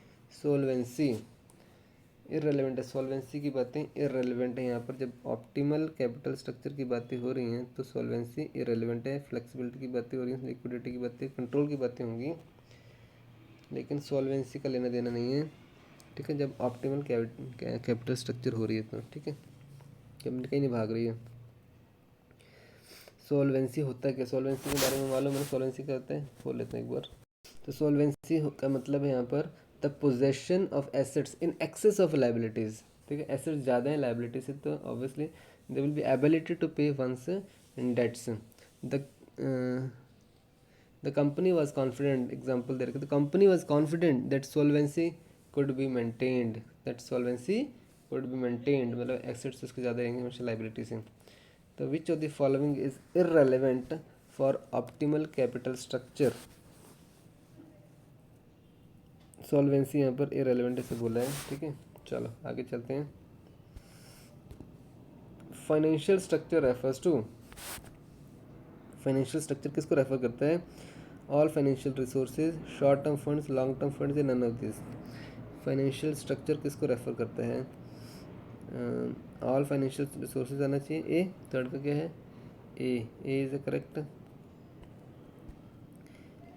सोल्वेंसी. इररेलेवेंट है. सॉल्वेंसी की बातें इररेलेवेंट है यहाँ पर. जब ऑप्टिमल कैपिटल स्ट्रक्चर की बातें हो रही हैं तो सॉल्वेंसी इररेलेवेंट है. फ्लेक्सिबिलिटी की बातें हो रही हैं, लिक्विडिटी की बातें, कंट्रोल की बातें होंगी, लेकिन सॉल्वेंसी का लेना देना नहीं है. ठीक है, जब ऑप्टिमल कैपिटल स्ट्रक्चर हो रही है तो. ठीक है, कैपिटल कहीं नहीं भाग रही है. सॉल्वेंसी होता है क्या? सॉल्वेंसी के बारे में मालूम है? सॉल्वेंसी क्या होता है खोल लेते हैं एक बार. तो सॉल्वेंसी का मतलब है यहाँ पर the possession of assets in excess of liabilities. ठीक है, एसेट्स ज़्यादा हैं लाइबिलिटी से, तो obviously they will be ability to pay once in debts. The company was confident. Example दे रखे, the company was confident that solvency could be maintained. मतलब assets उसके ज़्यादा रहेंगे हमेशा लाइबिलिटी से. तो which of the following is irrelevant for optimal capital structure? Solvency यहाँ पर इररेलेवेंट से बोला है. ठीक है, चलो आगे चलते हैं. Financial structure refers to. Financial structure किसको रेफर करता है? All financial resources, short term funds, long term funds या none of this. Financial structure किसको रेफर करता है? ऑल फाइनेंशियल रिसोर्सेज आना चाहिए ए, थर्ड का क्या है? A is correct.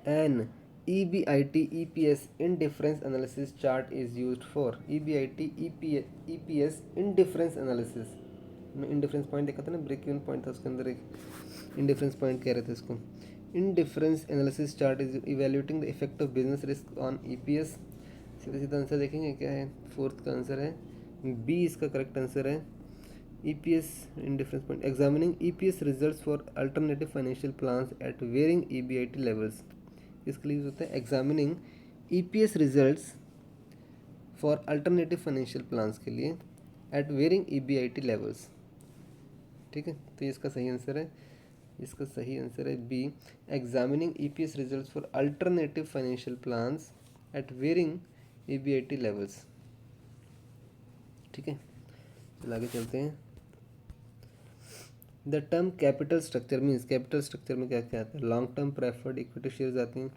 An EBIT EPS indifference analysis chart is used for EBIT EPS indifference analysis में इंडिफरेंस पॉइंट देखा था ना, ब्रेक इवन पॉइंट था उसके अंदर एक इंडिफरेंस पॉइंट कह रहे थे इसको। Indifference analysis chart is evaluating the effect of business risk on EPS। सीधा सीधा आंसर देखेंगे क्या है, फोर्थ का आंसर है बी, इसका करेक्ट आंसर है। EPS indifference point examining EPS results for alternative financial plans at varying EBIT levels. इसके लिए होता है examining EPS results for alternative financial plans के लिए एट वेरिंग EBIT लेवल्स। ठीक है, तो इसका सही आंसर है, इसका सही आंसर है B, examining EPS results for alternative financial plans at varying EBIT levels. ठीक है, चलो आगे चलते हैं। The term capital structure means, capital structure में क्या क्या आता है? Long term preferred equity shares आती हैं,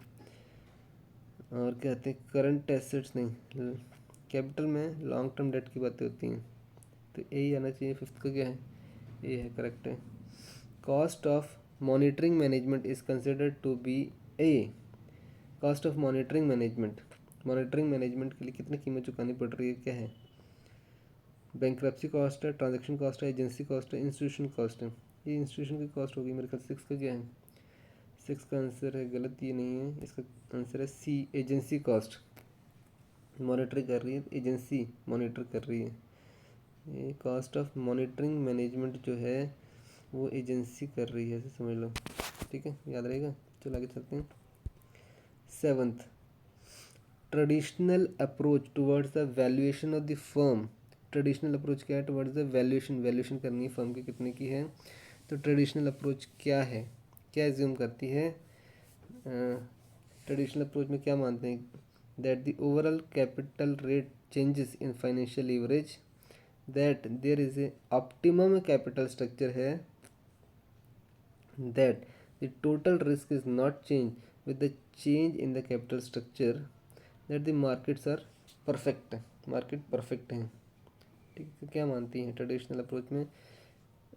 और क्या आते हैं? करंट एसेट्स नहीं, कैपिटल में लॉन्ग टर्म डेट की बातें होती हैं, तो यही आना चाहिए। फिफ्थ का क्या है? ये है, करेक्ट है। Cost of monitoring management is considered to be A. Cost of monitoring management, monitoring management के लिए कितनी कीमत चुकानी पड़ रही है, क्या है? बैंक्रप्सी कॉस्ट है, ट्रांजैक्शन कॉस्ट है, एजेंसी कॉस्ट है, इंस्टीट्यूशन कॉस्ट है। ये इंस्टीट्यूशन की कॉस्ट होगी मेरे ख्याल। सिक्स का क्या है? सिक्स का आंसर है गलत, ये नहीं है, इसका आंसर है सी, एजेंसी कॉस्ट। मॉनिटर कर रही है, एजेंसी मॉनिटर कर रही है। ये कॉस्ट ऑफ मॉनिटरिंग मैनेजमेंट जो है वो एजेंसी कर रही है, ऐसे समझ लो। ठीक है, याद रहेगा। चलो आगे चलते हैं। Seventh, traditional approach towards the valuation of the firm. Traditional approach क्या है टुवर्ड्स द वैल्यूएशन? वैल्यूएशन करनी है फर्म की कितने की है, तो ट्रेडिशनल अप्रोच क्या है, क्या एज्यूम करती है? ट्रेडिशनल अप्रोच में क्या मानते हैं? That the overall capital rate changes in financial leverage, that there is a optimum capital structure है, that the total risk is not change with the change in the capital structure, that the markets are perfect. Market perfect हैं। ठीक है, क्या मानती हैं traditional approach में?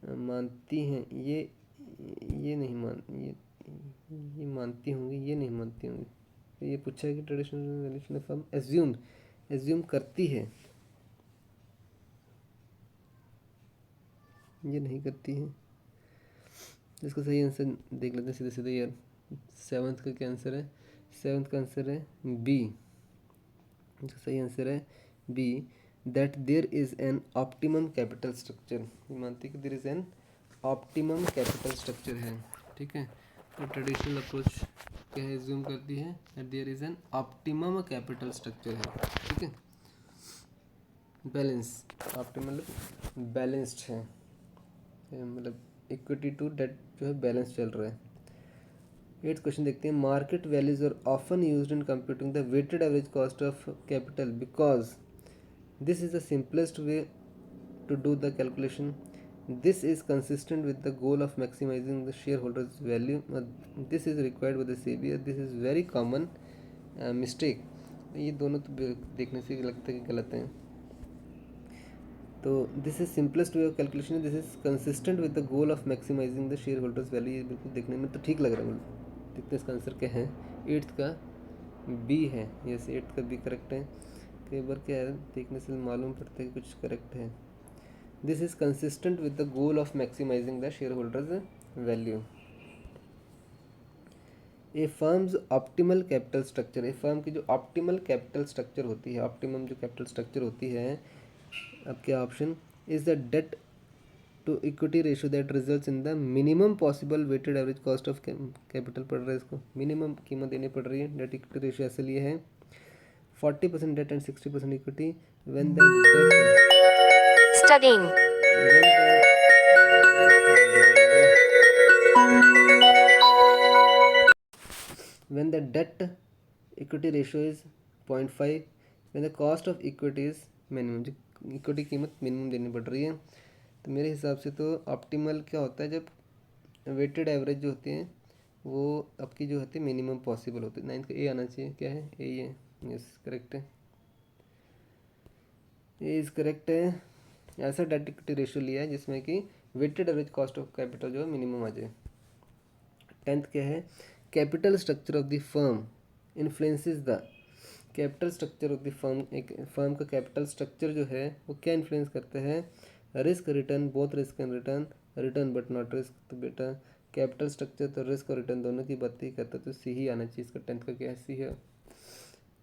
मानती हैं ये नहीं मान ये मानती होंगी, ये नहीं मानती होंगी। तो ये पूछा है कि ट्रेडिशनल वैल्यूएशन फर्म एज्यूम करती है, ये नहीं करती है। इसका सही आंसर देख लेते हैं सीधे सीधे यार। सेवन्थ का क्या आंसर है? सेवन्थ का आंसर है बी, इसका सही आंसर है B, that there is an optimum capital structure. ये मानती है कि there is an optimum capital structure है। ठीक है, तो ट्रेडिशनल अप्रोच क्या है, एज्यूम करती है that there is an optimum capital structure है। ठीक है, बैलेंस, ऑप्टिमल बैलेंस्ड है, मतलब इक्विटी टू डेट जो है बैलेंस चल रहा है। एट्थ क्वेश्चन देखते हैं। Market values are often used in computing the weighted average cost of capital because this is the simplest way to do the calculation, this is consistent with the goal of maximizing the share holders value, this is required by the SEBI, this is very common mistake. ये दोनों तो देखने से लगता है कि गलत हैं। तो this is simplest way of calculation, this is consistent with the goal of maximizing the share holders value. ये बिल्कुल देखने में तो ठीक लग रहा है, देखते हैं इसका आंसर क्या है। एट्थ का बी है, यस एट्थ का बी करेक्ट है। कई बार क्या है देखने से मालूम पड़ता है कि कुछ करेक्ट है। This is consistent with the goal of maximizing the share holders value. A firm's optimal capital structure, a firm की जो ऑप्टिमल कैपिटल स्ट्रक्चर होती है, ऑप्टिमम जो कैपिटल स्ट्रक्चर होती है, अब क्या option? Is the debt to equity ratio that results in the minimum possible weighted average cost of capital पड़ रहा है, इसको मिनिमम कीमत देनी पड़ रही है। डेट इक्विटी रेशियो ऐसे लिए है 40% debt and 60% equity. When the Studying. when the debt equity ratio is 0.5, when the cost of equity is minimum, जो इक्विटी कीमत मिनिमम देनी पड़ रही है। तो मेरे हिसाब से तो ऑप्टिमल क्या होता है, जब वेटेड एवरेज जो होती है वो आपकी जो होती है मिनिमम पॉसिबल होती है। 9th का ए आना चाहिए, क्या है ए, ये यस करेक्ट है, ए इज़ करेक्ट है। ऐसा डेट इक्विटी रेशियो लिया है जिसमें कि weighted average cost of capital जो है मिनिमम आ जाए। 10th क्या है, capital structure of the firm influences the capital structure of the firm. एक फर्म का कैपिटल स्ट्रक्चर जो है वो क्या इन्फ्लुएंस करते हैं, risk return, both risk and return, return but not risk. तो बेटा कैपिटल स्ट्रक्चर तो रिस्क और रिटर्न दोनों की बात ही करता है, तो सी ही आना चाहिए इसका। 10th का क्या है, सी है।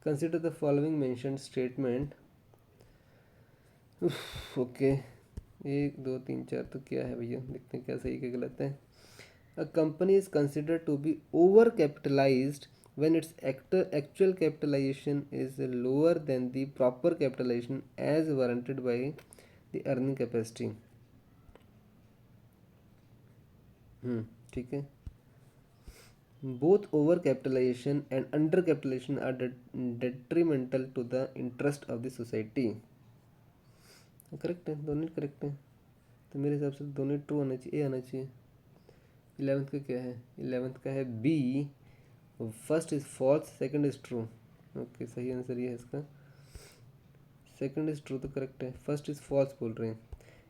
Consider the following mention statement. Okay, 1 2 3 4 तो क्या है भैया, देखते हैं क्या सही क्या गलत है। A company is considered to be overcapitalized when its actual capitalization is lower than the proper capitalization as warranted by the earning capacity। ठीक है। Both overcapitalization and undercapitalization are detrimental to the interest of the society। Correct है, दोनों correct है, तो मेरे हिसाब से दोनों ट्रू होना चाहिए, ए आना चाहिए। 11th का क्या है, 11th का है B, first is false second is true. Okay सही आंसर ये है इसका, सेकंड इज ट्रू तो करेक्ट है, फर्स्ट इज फॉल्स बोल रहे हैं।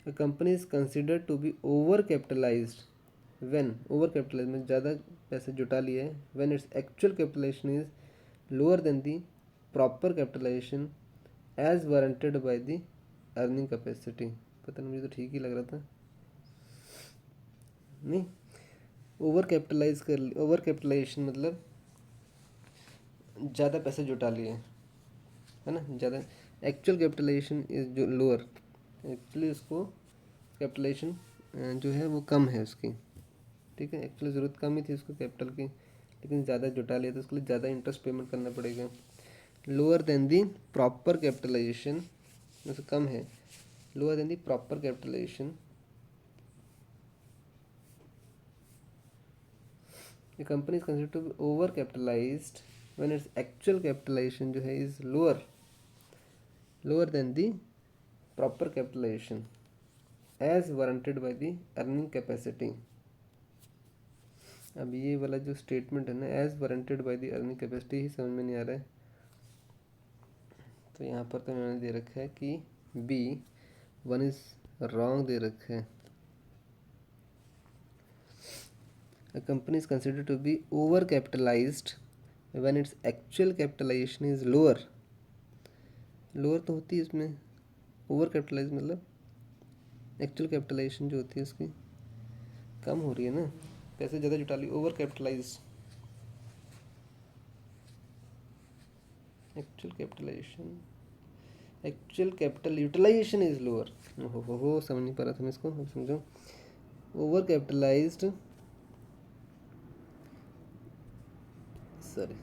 A company is considered to be over capitalised when, over capitalise में ज़्यादा पैसे जुटा लिए हैं, when its actual capitalisation is lower than the proper capitalisation as warranted by the earning capacity. पता नहीं, मुझे तो ठीक ही लग रहा था। नहीं, ओवर कैपिटलाइज कर, ओवर कैपिटलाइजेशन मतलब ज़्यादा पैसे जुटा लिए, है ना, ज़्यादा। एक्चुअल कैपिटलाइजेशन इज जो लोअर, एक्चुअली उसको कैपिटलाइजेशन जो है वो कम है उसकी, ठीक है, एक्चुअली ज़रूरत कम ही थी उसको कैपिटल की, लेकिन ज़्यादा जुटा लिया तो उसके लिए ज़्यादा इंटरेस्ट पेमेंट करना पड़ेगा। Lower than the proper capitalisation, उससे कम है, lower than the proper capitalisation. The company is considered to be over capitalized when its actual capitalization जो है is lower than the proper capitalization as warranted by the earning capacity। अब ये वाला जो statement है ना, as warranted by the earning capacity, ही समझ में नहीं आ रहा है। तो यहाँ पर तो मैंने दे रखा है कि बी, वन इज रॉन्ग दे रखा है। A company is considered to be over capitalized when its actual capitalization is lower। Lower तो होती है इसमें, ओवर कैपिटलाइज मतलब एक्चुअल कैपिटलाइजेशन जो होती है उसकी कम हो रही है ना, पैसे ज़्यादा जुटा ली, over capitalize, actual capitalization, actual capital utilization is lower. हो समझ नहीं पा रहा था मैं इसको, अब समझो। Over capitalised, sorry,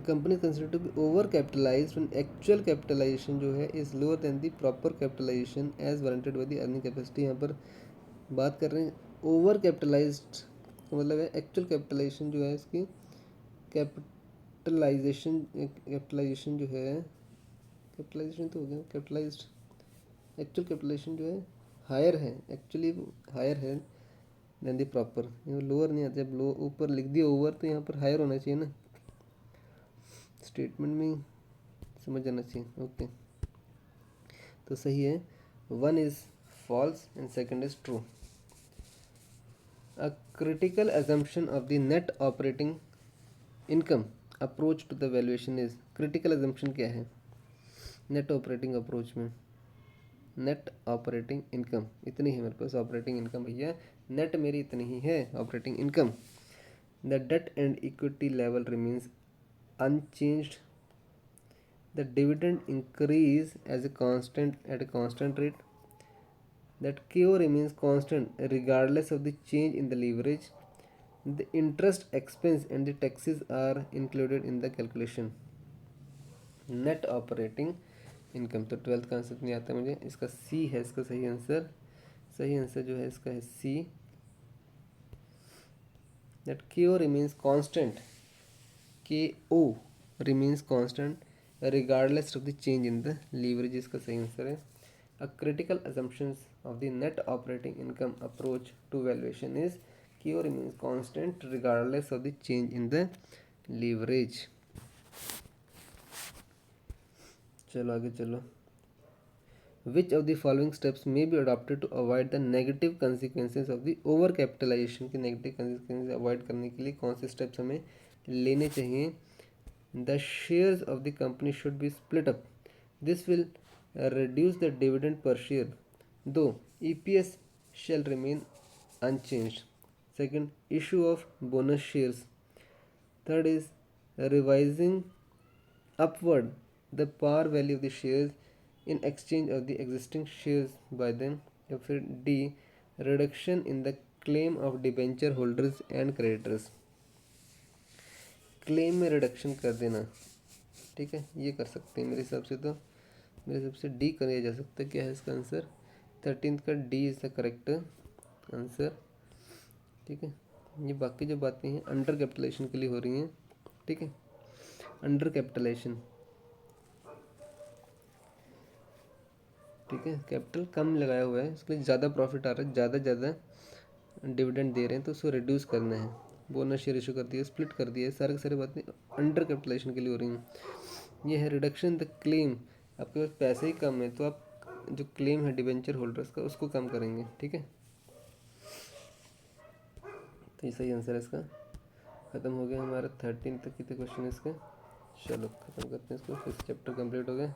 company consider to be over capitalised when actual capitalisation जो है is lower than the proper capitalisation as warranted by the earning capacity. यहाँ पर बात कर रहे हैं ओवर कैपिटलाइज्ड का मतलब है एक्चुअल कैपिटलाइजेशन जो है इसकी, कैपिटलाइजेशन, कैपिटलाइजेशन जो है, कैपिटलाइजेशन तो हो गया, कैपिटलाइज्ड एक्चुअल कैपिटलाइजेशन जो है हायर है, एक्चुअली हायर है देन द प्रॉपर, यहाँ लोअर नहीं आता, जब लो ऊपर लिख दिया ओवर तो यहाँ पर हायर होना चाहिए ना, स्टेटमेंट में समझ आना चाहिए। ओके, तो सही है, one is false and second is true. A critical assumption of the net operating income approach to the valuation is, critical assumption क्या है नेट ऑपरेटिंग अप्रोच में, नेट ऑपरेटिंग इनकम इतनी है मेरे पास, ऑपरेटिंग इनकम भैया नेट मेरी इतनी ही है operating income. The debt and equity level remains unchanged, the dividend increase as a constant at a constant rate, that KO remains constant regardless of the change in the leverage, the interest expense and the taxes are included in the calculation। Net operating income, तो 12th का answer नहीं आता मुझे, इसका सी है इसका सही answer, सही आंसर जो है इसका है सी, that KO remains constant, KO remains constant regardless of the change in the leverage, इसका सही आंसर है। A critical assumptions of the net operating income approach to valuation is Q remains constant regardless of the change in the leverage. चलो आगे चलो. Which of the following steps may be adopted to avoid the negative consequences of the overcapitalization? की negative consequences avoid करने के लिए कौन से steps हमें लेने चाहिए? The shares of the company should be split up. This will reduce the dividend per share, though EPS shall remain unchanged. Second, issue of bonus shares. Third is revising upward the par value of the shares in exchange of the existing shares by them. या फिर D, reduction in the claim of debenture holders and creditors. Claim में reduction कर देना, ठीक है, ये कर सकते हैं मेरे हिसाब से. तो मेरे हिसाब से डी किया जा सकता है. क्या है इसका आंसर? 13 का D is the correct answer. ठीक है, ये बाकी जो बातें हैं अंडर कैपिटलाइजेशन के लिए हो रही हैं. ठीक है, अंडर कैपिटलाइजेशन, ठीक है, कैपिटल कम लगाया हुआ है, इसके लिए ज़्यादा प्रॉफिट आ रहा है, ज़्यादा डिविडेंड दे रहे हैं, तो उसको रिड्यूस करना है. बोनस शेयर इशू कर दिया, स्प्लिट कर दिया, सारे सारी बातें अंडर कैपिटलाइजेशन के लिए हो रही हैं. ये है रिडक्शन द क्लेम. आपके पास पैसे ही कम है तो आप जो क्लेम है डिबेंचर होल्डर्स का उसको कम करेंगे. ठीक है, तो ये सही आंसर है इसका. ख़त्म हो गया हमारा 13 तक के क्वेश्चन इसके. चलो ख़त्म करते हैं इसको. फिर चैप्टर कंप्लीट हो गया.